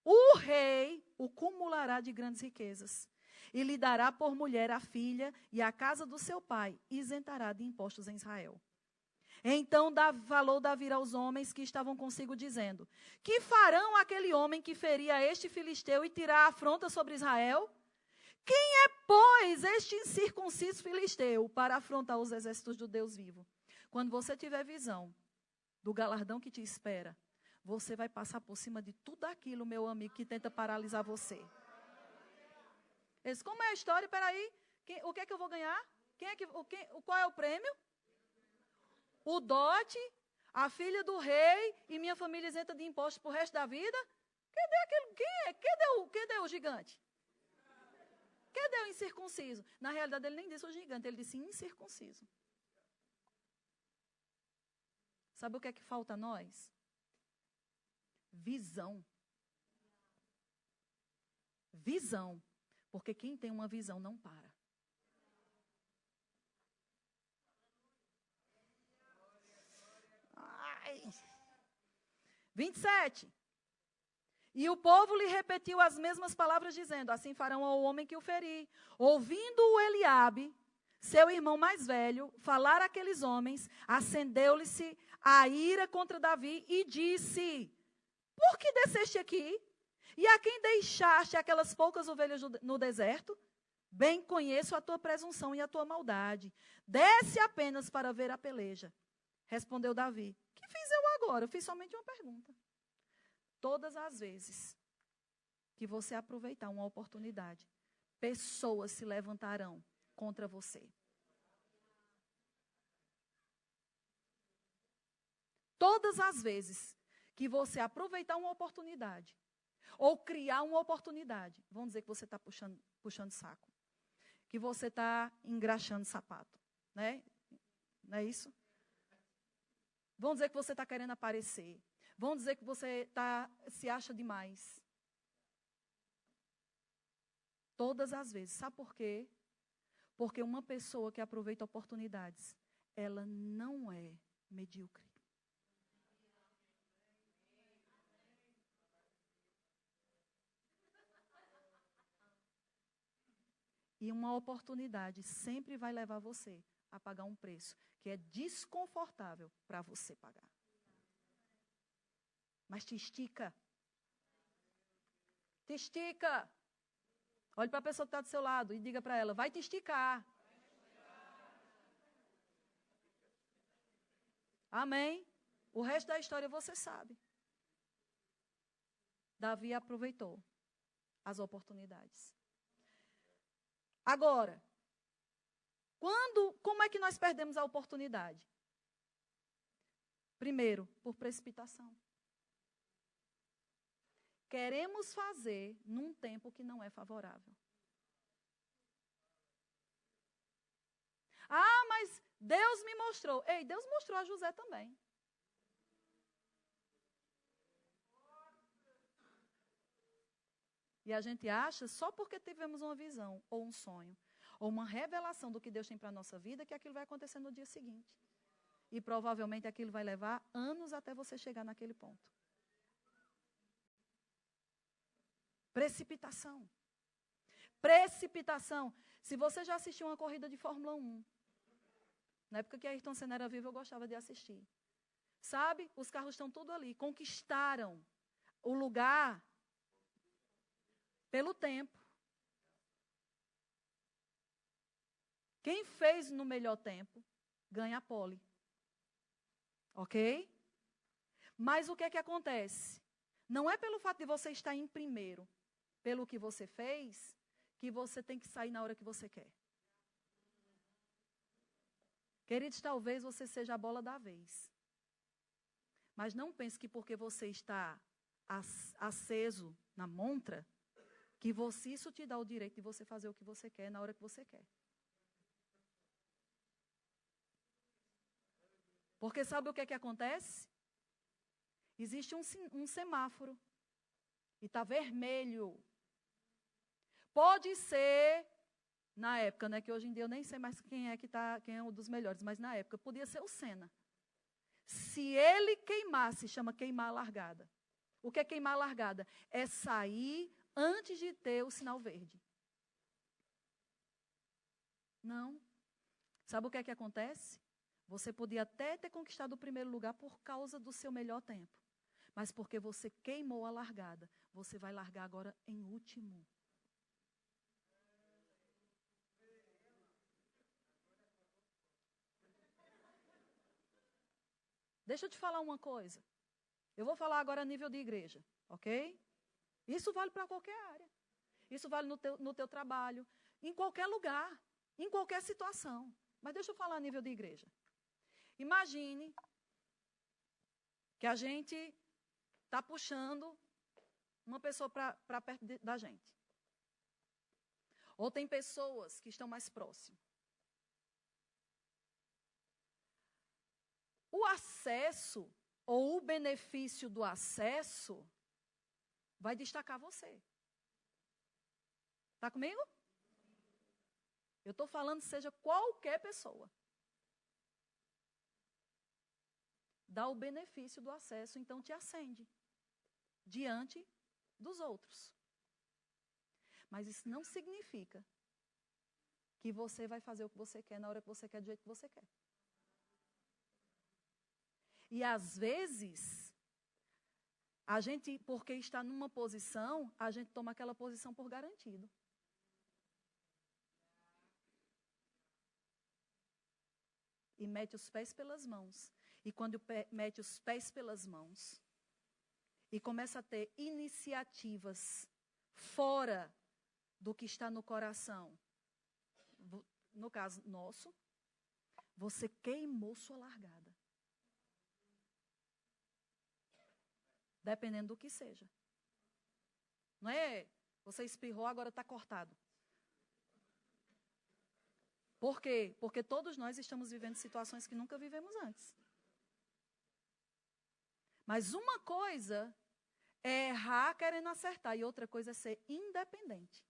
o rei o cumulará de grandes riquezas, e lhe dará por mulher a filha e a casa do seu pai, e isentará de impostos em Israel. Então falou Davi aos homens que estavam consigo, dizendo: que farão aquele homem que feria este filisteu e tirar a afronta sobre Israel? Quem é, pois, este incircunciso filisteu para afrontar os exércitos do Deus vivo? Quando você tiver visão do galardão que te espera, você vai passar por cima de tudo aquilo, meu amigo, que tenta paralisar você. Eles, como é a história? Peraí, o que é que eu vou ganhar? Qual é o prêmio? O dote, a filha do rei e minha família isenta de impostos pro resto da vida? Cadê aquele? Cadê o gigante? Cadê o incircunciso? Na realidade, ele nem disse o gigante, ele disse incircunciso. Sabe o que é que falta a nós? Visão. Visão. Porque quem tem uma visão não para. Ai. 27. E o povo lhe repetiu as mesmas palavras, dizendo: assim farão ao homem que o ferir. Ouvindo-o Eliabe, seu irmão mais velho, falar àqueles homens, acendeu-lhe-se a ira contra Davi e disse: por que desceste aqui? E a quem deixaste aquelas poucas ovelhas no deserto? Bem conheço a tua presunção e a tua maldade. Desce apenas para ver a peleja. Respondeu Davi: que fiz eu agora? Eu fiz somente uma pergunta. Todas as vezes que você aproveitar uma oportunidade, pessoas se levantarão contra você. Todas as vezes que você aproveitar uma oportunidade, ou criar uma oportunidade, vão dizer que você está puxando saco, que você está engraxando sapato, né? Não é isso? Vão dizer que você está querendo aparecer. Vão dizer que você se acha demais. Todas as vezes. Sabe por quê? Porque uma pessoa que aproveita oportunidades, ela não é medíocre. E uma oportunidade sempre vai levar você a pagar um preço que é desconfortável para você pagar. Mas te estica. Te estica. Olhe para a pessoa que está do seu lado e diga para ela: vai te esticar. Amém? O resto da história você sabe. Davi aproveitou as oportunidades. Agora, como é que nós perdemos a oportunidade? Primeiro, por precipitação. Queremos fazer num tempo que não é favorável. Ah, mas Deus me mostrou. Ei, Deus mostrou a José também. E a gente acha, só porque tivemos uma visão, ou um sonho, ou uma revelação do que Deus tem para a nossa vida, que aquilo vai acontecer no dia seguinte. E provavelmente aquilo vai levar anos até você chegar naquele ponto. Precipitação. Precipitação. Se você já assistiu uma corrida de Fórmula 1, na época que a Ayrton Senna era vivo, eu gostava de assistir. Sabe? Os carros estão tudo ali. Conquistaram o lugar pelo tempo. Quem fez no melhor tempo, ganha a pole. Ok? Mas o que é que acontece? Não é pelo fato de você estar em primeiro, pelo que você fez, que você tem que sair na hora que você quer. Queridos, talvez você seja a bola da vez. Mas não pense que porque você está aceso na montra, que isso te dá o direito de você fazer o que você quer na hora que você quer. Porque sabe o que é que acontece? Existe um semáforo e está vermelho. Pode ser, na época, né, que hoje em dia eu nem sei mais quem é um dos melhores, mas na época podia ser o Senna. Se ele queimasse, chama queimar a largada. O que é queimar a largada? É sair antes de ter o sinal verde. Não. Sabe o que é que acontece? Você podia até ter conquistado o primeiro lugar por causa do seu melhor tempo. Mas porque você queimou a largada, você vai largar agora em último. Deixa eu te falar uma coisa. Eu vou falar agora a nível de igreja, ok? Isso vale para qualquer área. Isso vale no teu trabalho, em qualquer lugar, em qualquer situação. Mas deixa eu falar a nível de igreja. Imagine que a gente está puxando uma pessoa para perto da gente. Ou tem pessoas que estão mais próximas. O acesso, ou o benefício do acesso, vai destacar você. Está comigo? Eu estou falando seja qualquer pessoa. Dá o benefício do acesso, então te acende diante dos outros. Mas isso não significa que você vai fazer o que você quer na hora que você quer, do jeito que você quer. E às vezes, a gente, porque está numa posição, a gente toma aquela posição por garantido. E mete os pés pelas mãos. E quando mete os pés pelas mãos e começa a ter iniciativas fora do que está no coração, no caso nosso, você queimou sua largada. Dependendo do que seja. Não é? Você espirrou, agora está cortado. Por quê? Porque todos nós estamos vivendo situações que nunca vivemos antes. Mas uma coisa é errar querendo acertar e outra coisa é ser independente.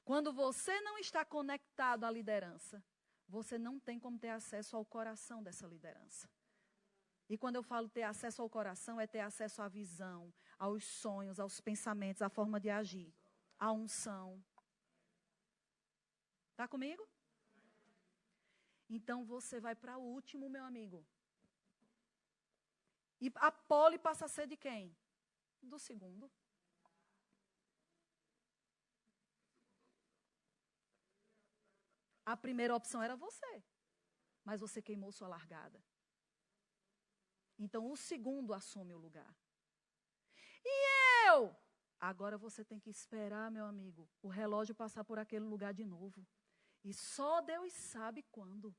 Quando você não está conectado à liderança, você não tem como ter acesso ao coração dessa liderança. E quando eu falo ter acesso ao coração, é ter acesso à visão, aos sonhos, aos pensamentos, à forma de agir, à unção. Está comigo? Então você vai para o último, meu amigo. E a pole passa a ser de quem? Do segundo. A primeira opção era você, mas você queimou sua largada. Então o segundo assume o lugar. E eu? Agora você tem que esperar, meu amigo, o relógio passar por aquele lugar de novo. E só Deus sabe quando.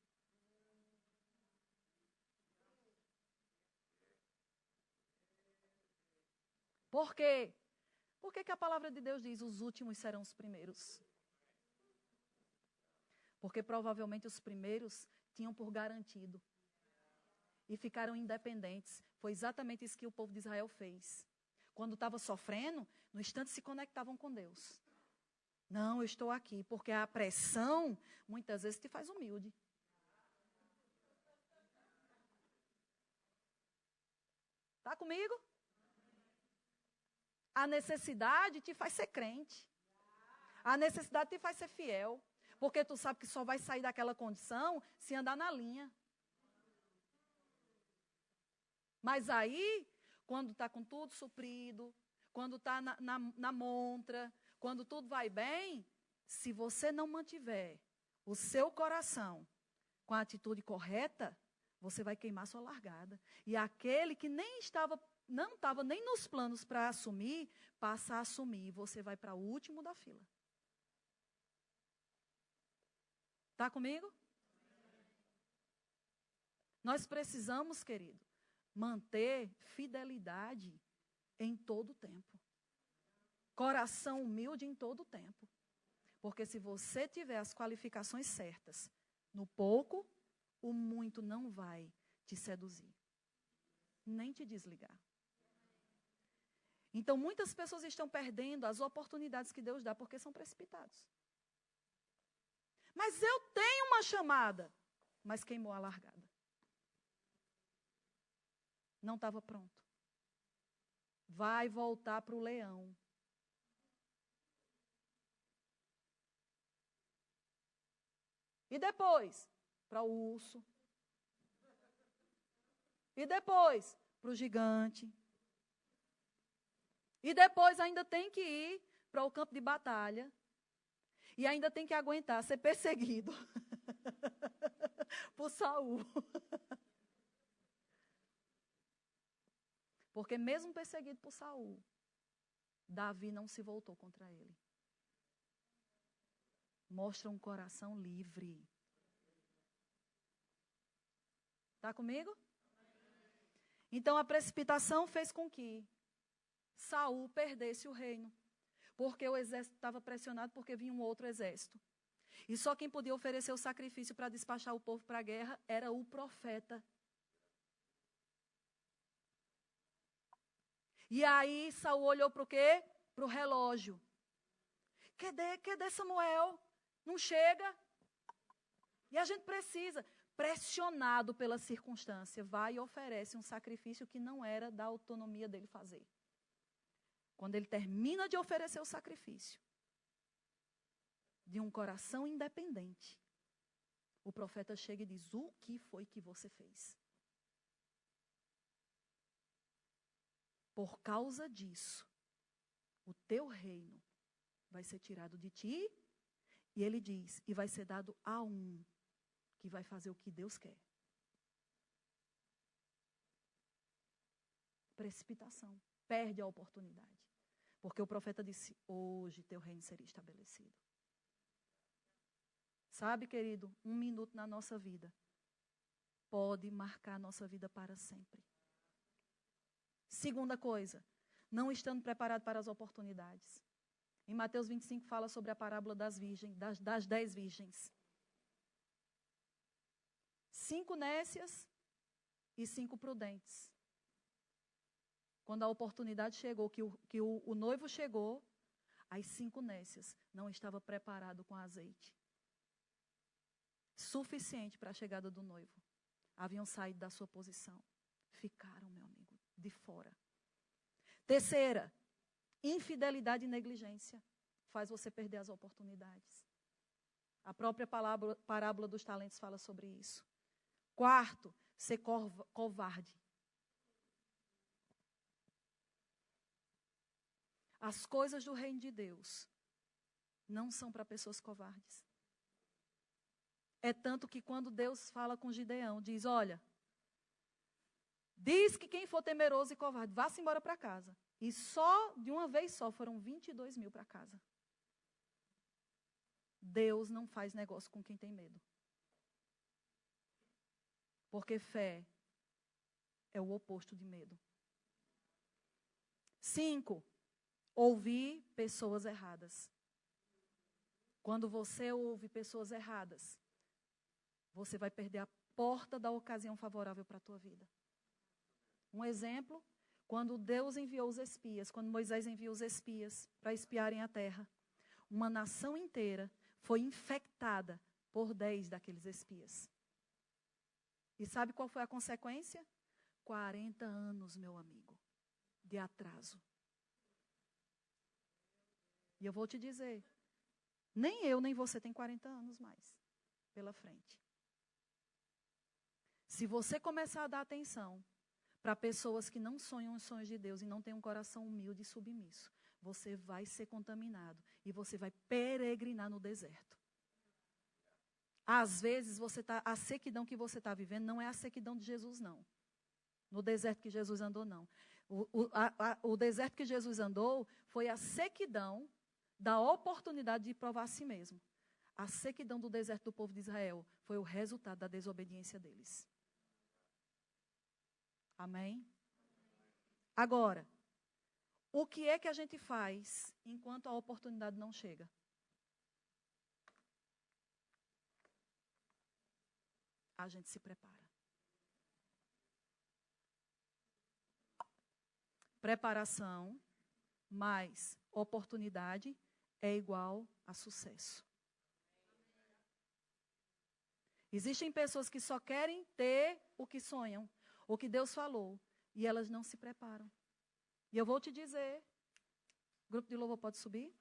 Por quê? Por que a palavra de Deus diz os últimos serão os primeiros? Porque provavelmente os primeiros tinham por garantido. E ficaram independentes. Foi exatamente isso que o povo de Israel fez. Quando estava sofrendo, no instante se conectavam com Deus. Não, eu estou aqui, porque a pressão muitas vezes te faz humilde. Está comigo? A necessidade te faz ser crente. A necessidade te faz ser fiel. Porque tu sabe que só vai sair daquela condição se andar na linha. Mas aí, quando está com tudo suprido, quando está na montra, quando tudo vai bem, se você não mantiver o seu coração com a atitude correta, você vai queimar sua largada. E aquele que não estava nem nos planos para assumir, passa a assumir. E você vai para o último da fila. Está comigo? Nós precisamos, querido, manter fidelidade em todo o tempo. Coração humilde em todo o tempo. Porque se você tiver as qualificações certas, no pouco, o muito não vai te seduzir, nem te desligar. Então, muitas pessoas estão perdendo as oportunidades que Deus dá porque são precipitados. Mas eu tenho uma chamada, mas queimou a largada. Não estava pronto. Vai voltar para o leão. E depois, para o urso. E depois, para o gigante. E depois ainda tem que ir para o campo de batalha. E ainda tem que aguentar ser perseguido por Saul. Porque mesmo perseguido por Saul, Davi não se voltou contra ele. Mostra um coração livre. Está comigo? Então a precipitação fez com que Saul perdesse o reino. Porque o exército estava pressionado porque vinha um outro exército. E só quem podia oferecer o sacrifício para despachar o povo para a guerra era o profeta. E aí Saul olhou para o quê? Para o relógio. Cadê Samuel? Não chega. E a gente precisa, pressionado pela circunstância, vai e oferece um sacrifício que não era da autonomia dele fazer. Quando ele termina de oferecer o sacrifício, de um coração independente, o profeta chega e diz: o que foi que você fez? Por causa disso, o teu reino vai ser tirado de ti. E ele diz, e vai ser dado a um que vai fazer o que Deus quer. Precipitação. Perde a oportunidade. Porque o profeta disse, hoje teu reino será estabelecido. Sabe, querido, 1 minuto na nossa vida pode marcar a nossa vida para sempre. Segunda coisa, não estando preparado para as oportunidades. Em Mateus 25 fala sobre a parábola das virgens, das 10 virgens. 5 nécias e 5 prudentes. Quando a oportunidade chegou, que o noivo chegou, as 5 nécias não estavam preparadas com azeite suficiente para a chegada do noivo. Haviam saído da sua posição. Ficaram, meu amigo, de fora. Terceira, infidelidade e negligência faz você perder as oportunidades. A própria parábola dos talentos fala sobre isso. Quarto, ser covarde. As coisas do reino de Deus não são para pessoas covardes. É tanto que quando Deus fala com Gideão, diz, olha, diz que quem for temeroso e covarde, vá-se embora para casa. E só, de uma vez só, foram 22 mil para casa. Deus não faz negócio com quem tem medo. Porque fé é o oposto de medo. 5, ouvir pessoas erradas. Quando você ouve pessoas erradas, você vai perder a porta da ocasião favorável para a tua vida. Um exemplo, quando Deus enviou os espias, quando Moisés enviou os espias para espiarem a terra, uma nação inteira foi infectada por 10 daqueles espias. E sabe qual foi a consequência? 40 anos, meu amigo, de atraso. E eu vou te dizer, nem eu nem você tem 40 anos mais pela frente. Se você começar a dar atenção para pessoas que não sonham os sonhos de Deus e não têm um coração humilde e submisso, você vai ser contaminado e você vai peregrinar no deserto. Às vezes, a sequidão que você está vivendo não é a sequidão de Jesus, não. No deserto que Jesus andou, não. O deserto que Jesus andou foi a sequidão da oportunidade de provar a si mesmo. A sequidão do deserto do povo de Israel foi o resultado da desobediência deles. Amém? Agora, O que é que a gente faz enquanto a oportunidade não chega? A gente se prepara. Preparação mais oportunidade é igual a sucesso. Existem pessoas que só querem ter o que sonham, o que Deus falou, e elas não se preparam. E eu vou te dizer, o grupo de louvor pode subir?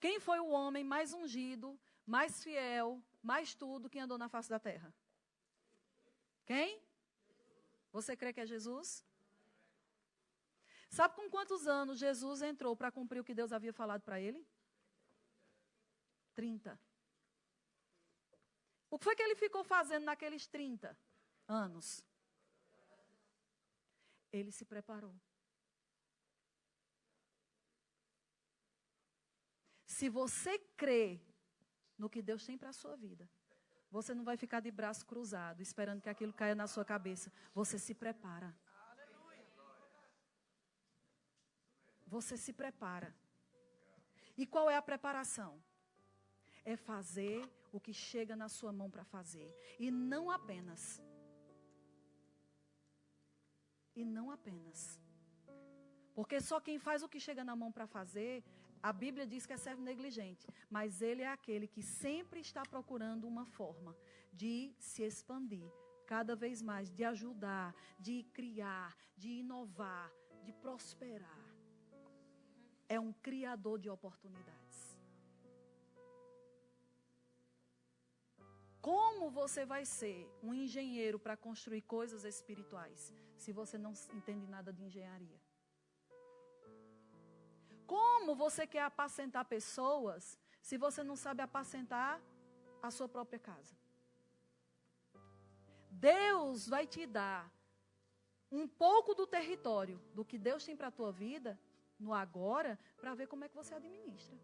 Quem foi o homem mais ungido, mais fiel, mais tudo que andou na face da terra? Quem? Você crê que é Jesus? Sabe com quantos anos Jesus entrou para cumprir o que Deus havia falado para ele? 30. O que foi que ele ficou fazendo naqueles 30 anos? Ele se preparou. Se você crê no que Deus tem para a sua vida, você não vai ficar de braço cruzado, esperando que aquilo caia na sua cabeça. Você se prepara. Você se prepara. E qual é a preparação? É fazer o que chega na sua mão para fazer. E não apenas. Porque só quem faz o que chega na mão para fazer, a Bíblia diz que é servo negligente. Mas ele é aquele que sempre está procurando uma forma de se expandir. Cada vez mais, de ajudar, de criar, de inovar, de prosperar. É um criador de oportunidades. Como você vai ser um engenheiro para construir coisas espirituais, se você não entende nada de engenharia? Como você quer apacentar pessoas, se você não sabe apacentar a sua própria casa? Deus vai te dar um pouco do território, do que Deus tem para a tua vida, no agora, para ver como é que você administra.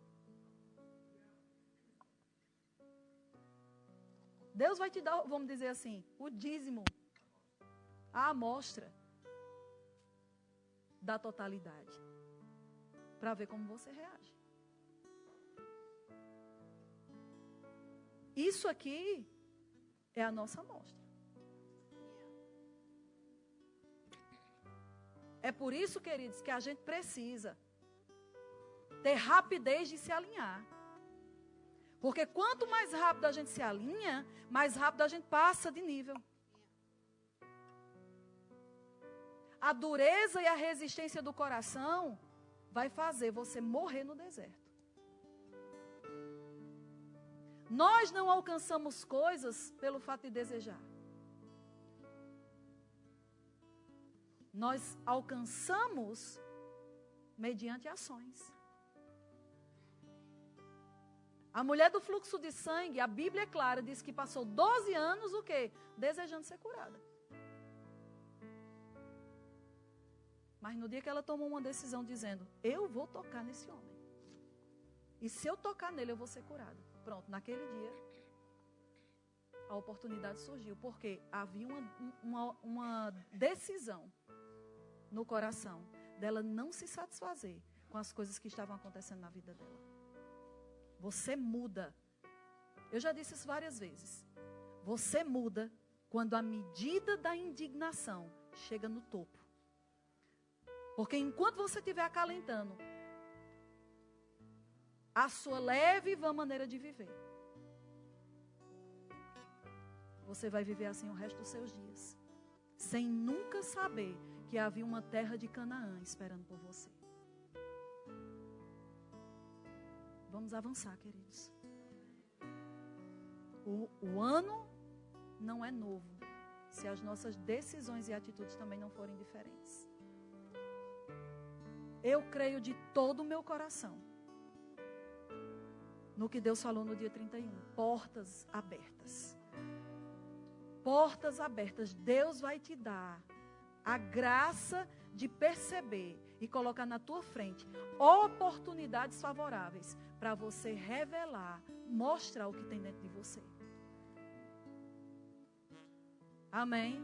Deus vai te dar, vamos dizer assim, o dízimo, a amostra da totalidade, para ver como você reage. Isso aqui é a nossa amostra. É por isso, queridos, que a gente precisa ter rapidez de se alinhar. Porque quanto mais rápido a gente se alinha, mais rápido a gente passa de nível. A dureza e a resistência do coração vai fazer você morrer no deserto. Nós não alcançamos coisas pelo fato de desejar. Nós alcançamos mediante ações. A mulher do fluxo de sangue, a Bíblia é clara, diz que passou 12 anos o quê? Desejando ser curada. Mas no dia que ela tomou uma decisão dizendo, eu vou tocar nesse homem. E se eu tocar nele, eu vou ser curada. Pronto, naquele dia, a oportunidade surgiu. Porque havia uma decisão no coração dela não se satisfazer com as coisas que estavam acontecendo na vida dela. Você muda. Eu já disse isso várias vezes. Você muda quando a medida da indignação chega no topo. Porque enquanto você estiver acalentando a sua leve e vã maneira de viver, você vai viver assim o resto dos seus dias, sem nunca saber que havia uma terra de Canaã esperando por você. Vamos avançar, queridos. O ano não é novo, se as nossas decisões e atitudes também não forem diferentes. Eu creio de todo o meu coração no que Deus falou no dia 31. Portas abertas. Portas abertas. Deus vai te dar a graça de perceber e colocar na tua frente oportunidades favoráveis para você revelar, mostrar o que tem dentro de você. Amém?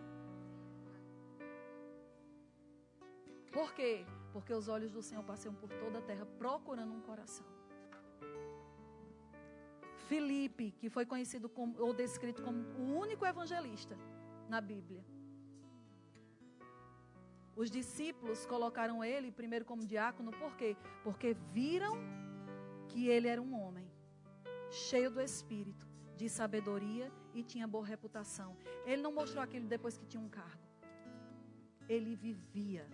Por quê? Porque os olhos do Senhor passeiam por toda a terra procurando um coração. Filipe, que foi conhecido como, ou descrito como o único evangelista na Bíblia. Os discípulos colocaram ele primeiro como diácono, por quê? Porque viram que ele era um homem cheio do Espírito, de sabedoria e tinha boa reputação. Ele não mostrou aquilo depois que tinha um cargo. Ele vivia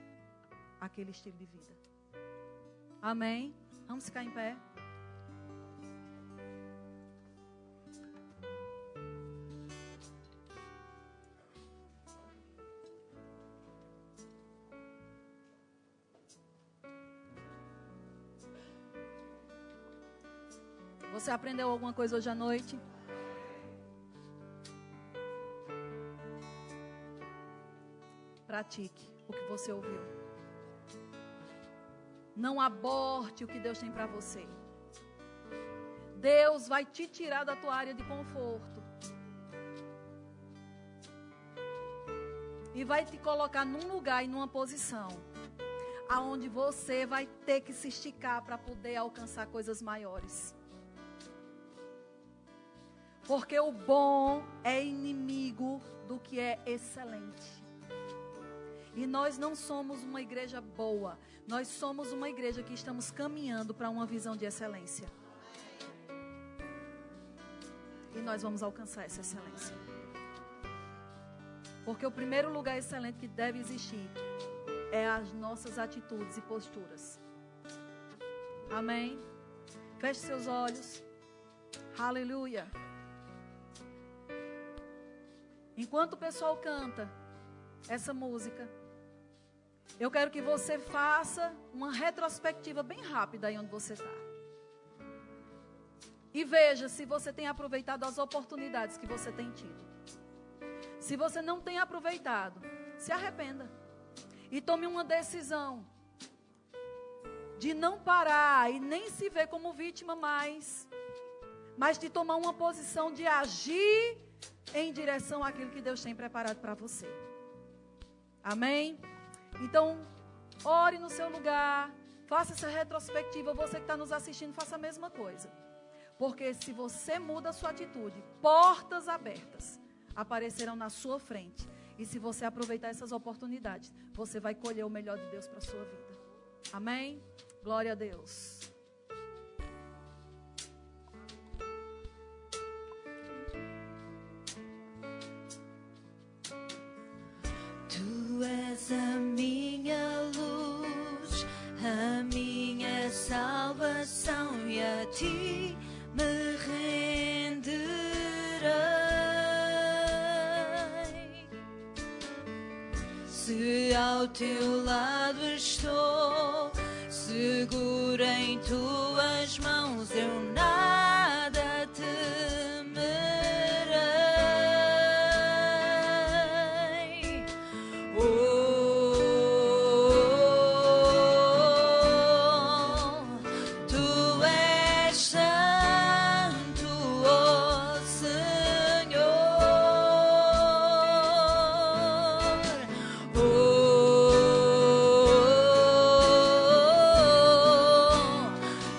aquele estilo de vida. Amém? Vamos ficar em pé. Você aprendeu alguma coisa hoje à noite? Pratique o que você ouviu. Não aborte o que Deus tem para você. Deus vai te tirar da tua área de conforto. E vai te colocar num lugar e numa posição aonde você vai ter que se esticar para poder alcançar coisas maiores. Porque o bom é inimigo do que é excelente. E nós não somos uma igreja boa. Nós somos uma igreja que estamos caminhando para uma visão de excelência. E nós vamos alcançar essa excelência. Porque o primeiro lugar excelente que deve existir é as nossas atitudes e posturas. Amém? Feche seus olhos. Aleluia. Enquanto o pessoal canta essa música, eu quero que você faça uma retrospectiva bem rápida aí onde você está. E veja se você tem aproveitado as oportunidades que você tem tido. Se você não tem aproveitado, se arrependa. E tome uma decisão de não parar e nem se ver como vítima mais, mas de tomar uma posição de agir em direção àquilo que Deus tem preparado para você. Amém? Então, ore no seu lugar, faça essa retrospectiva. Você que está nos assistindo, faça a mesma coisa. Porque se você muda a sua atitude, portas abertas aparecerão na sua frente. E se você aproveitar essas oportunidades, você vai colher o melhor de Deus para a sua vida. Amém? Glória a Deus. Tu és a minha luz, a minha salvação, e a ti me renderei. Se ao teu lado estou, segura em tuas mãos, eu nada temerei.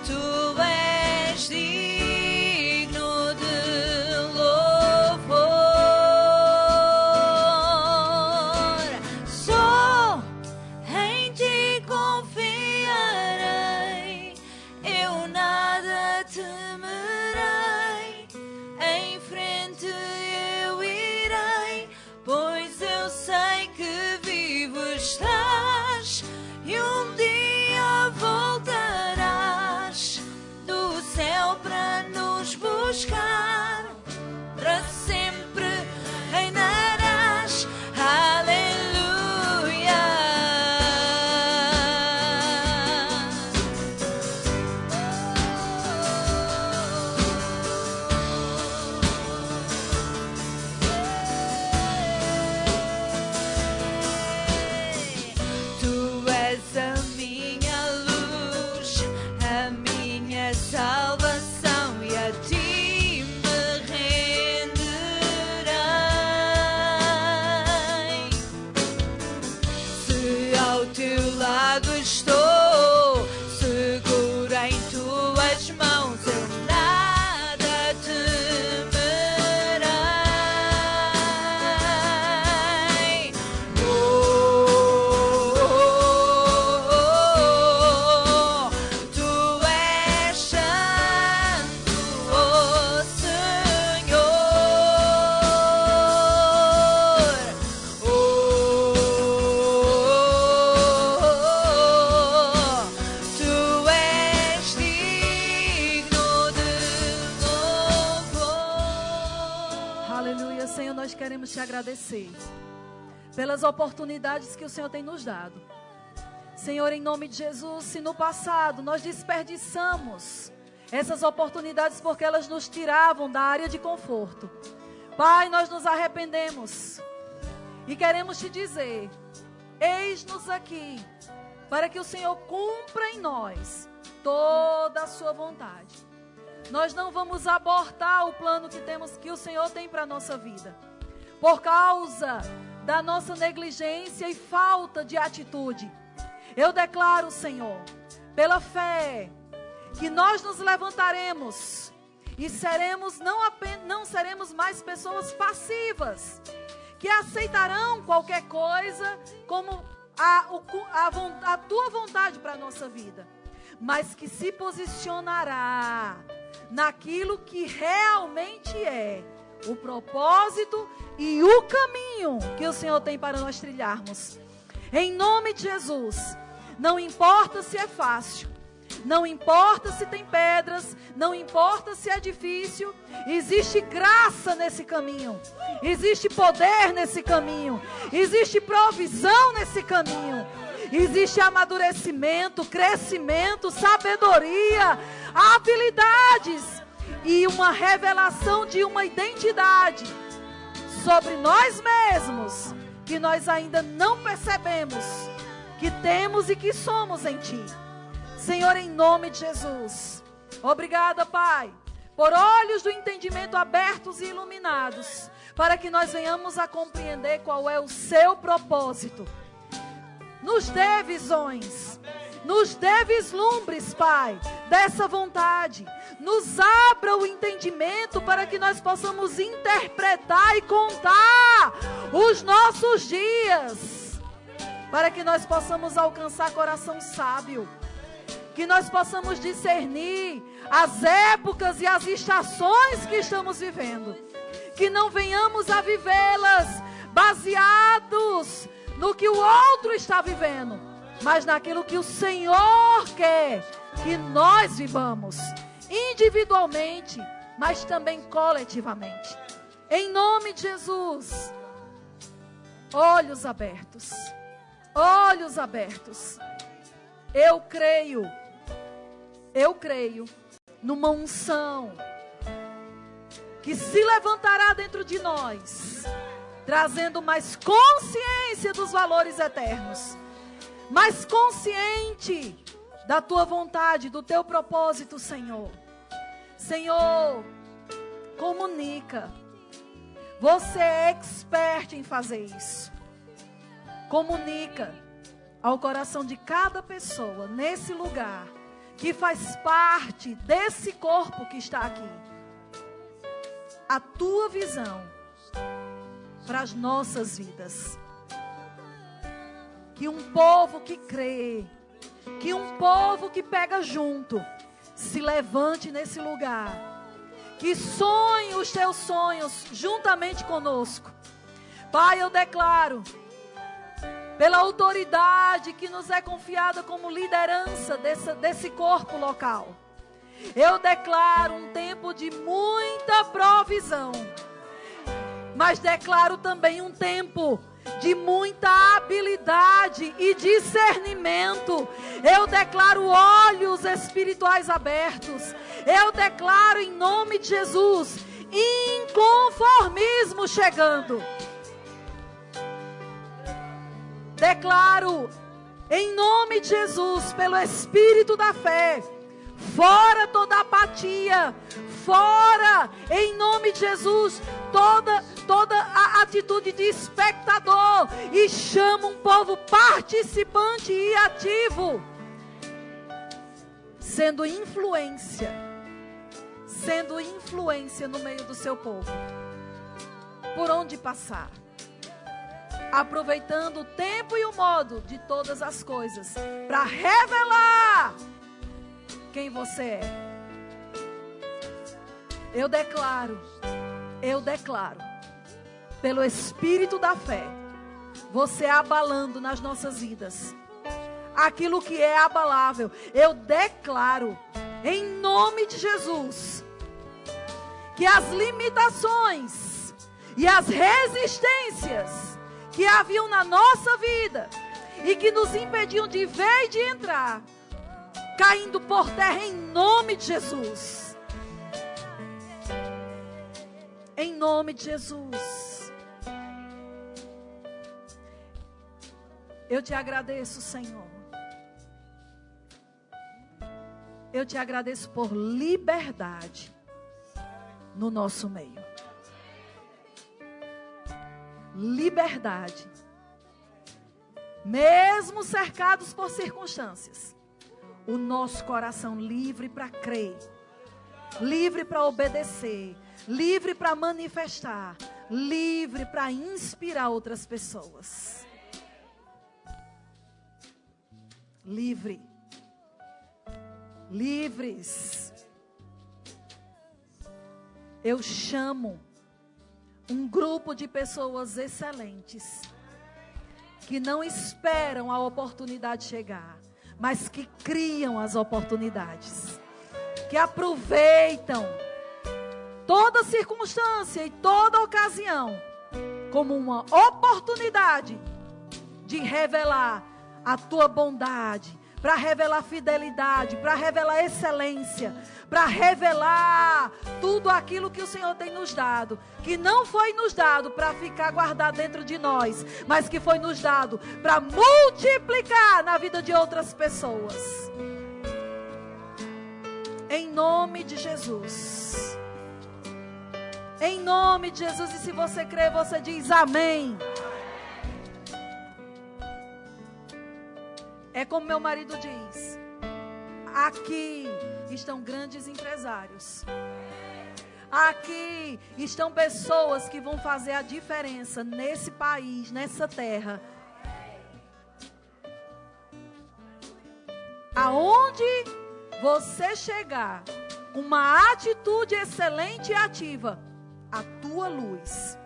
Tu és lado estou, segura em tuas mãos, eu nada temerei. Tu és santo, ó Senhor. Tu és digno de louvor. Aleluia, Senhor, nós queremos te agradecer pelas oportunidades que o Senhor tem nos dado. Senhor, em nome de Jesus, se no passado nós desperdiçamos essas oportunidades porque elas nos tiravam da área de conforto, Pai, nós nos arrependemos e queremos te dizer: eis-nos aqui, para que o Senhor cumpra em nós toda a sua vontade. Nós não vamos abortar o plano que o Senhor tem para a nossa vida, por causa da nossa negligência e falta de atitude. Eu declaro, Senhor, pela fé, que nós nos levantaremos e não seremos mais pessoas passivas, que aceitarão qualquer coisa como a tua vontade para a nossa vida, mas que se posicionará naquilo que realmente é o propósito e o caminho que o Senhor tem para nós trilharmos. Em nome de Jesus, não importa se é fácil, não importa se tem pedras, não importa se é difícil, existe graça nesse caminho, existe poder nesse caminho, existe provisão nesse caminho, existe amadurecimento, crescimento, sabedoria, habilidades e uma revelação de uma identidade sobre nós mesmos que nós ainda não percebemos que temos e que somos em Ti. Senhor, em nome de Jesus, obrigada, Pai, por olhos do entendimento abertos e iluminados, para que nós venhamos a compreender qual é o seu propósito. Nos dê visões, nos dê vislumbres, Pai, dessa vontade. Nos abra o entendimento para que nós possamos interpretar e contar os nossos dias, para que nós possamos alcançar coração sábio, que nós possamos discernir as épocas e as estações que estamos vivendo, que não venhamos a vivê-las baseados no que o outro está vivendo, mas naquilo que o Senhor quer que nós vivamos, individualmente, mas também coletivamente. Em nome de Jesus, olhos abertos, olhos abertos. Eu creio numa unção que se levantará dentro de nós, trazendo mais consciência dos valores eternos, mais consciente da tua vontade, do teu propósito, Senhor. Senhor, comunica. Você é expert em fazer isso. Comunica ao coração de cada pessoa nesse lugar que faz parte desse corpo que está aqui, a tua visão para as nossas vidas. Que um povo que crê, que um povo que pega junto, se levante nesse lugar, que sonhe os teus sonhos juntamente conosco. Pai, eu declaro, pela autoridade que nos é confiada como liderança desse corpo local, eu declaro um tempo de muita provisão, mas declaro também um tempo de muita habilidade e discernimento. Eu declaro olhos espirituais abertos. Eu declaro em nome de Jesus, inconformismo chegando. Declaro em nome de Jesus, pelo Espírito da fé, fora toda apatia, fora, em nome de Jesus, toda a atitude de espectador e chama um povo participante e ativo, sendo influência no meio do seu povo, por onde passar, aproveitando o tempo e o modo de todas as coisas, para revelar quem você é. Eu declaro, pelo Espírito da fé, você abalando nas nossas vidas aquilo que é abalável. Eu declaro, em nome de Jesus, que as limitações e as resistências que haviam na nossa vida e que nos impediam de ver e de entrar, caindo por terra em nome de Jesus. Em nome de Jesus. Eu te agradeço, Senhor. Eu te agradeço por liberdade no nosso meio. Liberdade. Mesmo cercados por circunstâncias, o nosso coração livre para crer, livre para obedecer, livre para manifestar, livre para inspirar outras pessoas. Livre. Livres. Eu chamo um grupo de pessoas excelentes, que não esperam a oportunidade chegar, mas que criam as oportunidades, que aproveitam toda circunstância e toda ocasião como uma oportunidade de revelar a tua bondade, para revelar fidelidade, para revelar excelência, para revelar tudo aquilo que o Senhor tem nos dado, que não foi nos dado para ficar guardado dentro de nós, mas que foi nos dado para multiplicar na vida de outras pessoas. Em nome de Jesus. Em nome de Jesus. E se você crê, você diz amém. É como meu marido diz: aqui estão grandes empresários. Aqui estão pessoas que vão fazer a diferença nesse país, nessa terra. Aonde você chegar, uma atitude excelente e ativa, a tua luz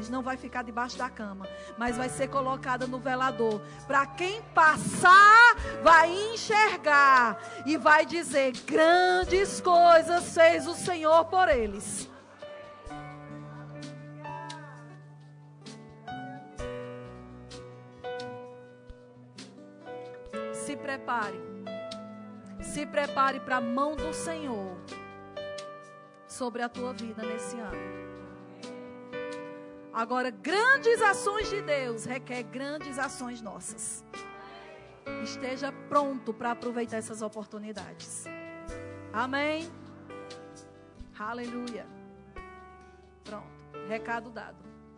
não vai ficar debaixo da cama, mas vai ser colocada no velador. Para quem passar, vai enxergar e vai dizer: grandes coisas fez o Senhor por eles. Se prepare para a mão do Senhor sobre a tua vida nesse ano. Agora, grandes ações de Deus requer grandes ações nossas. Esteja pronto para aproveitar essas oportunidades. Amém? Aleluia. Pronto, recado dado.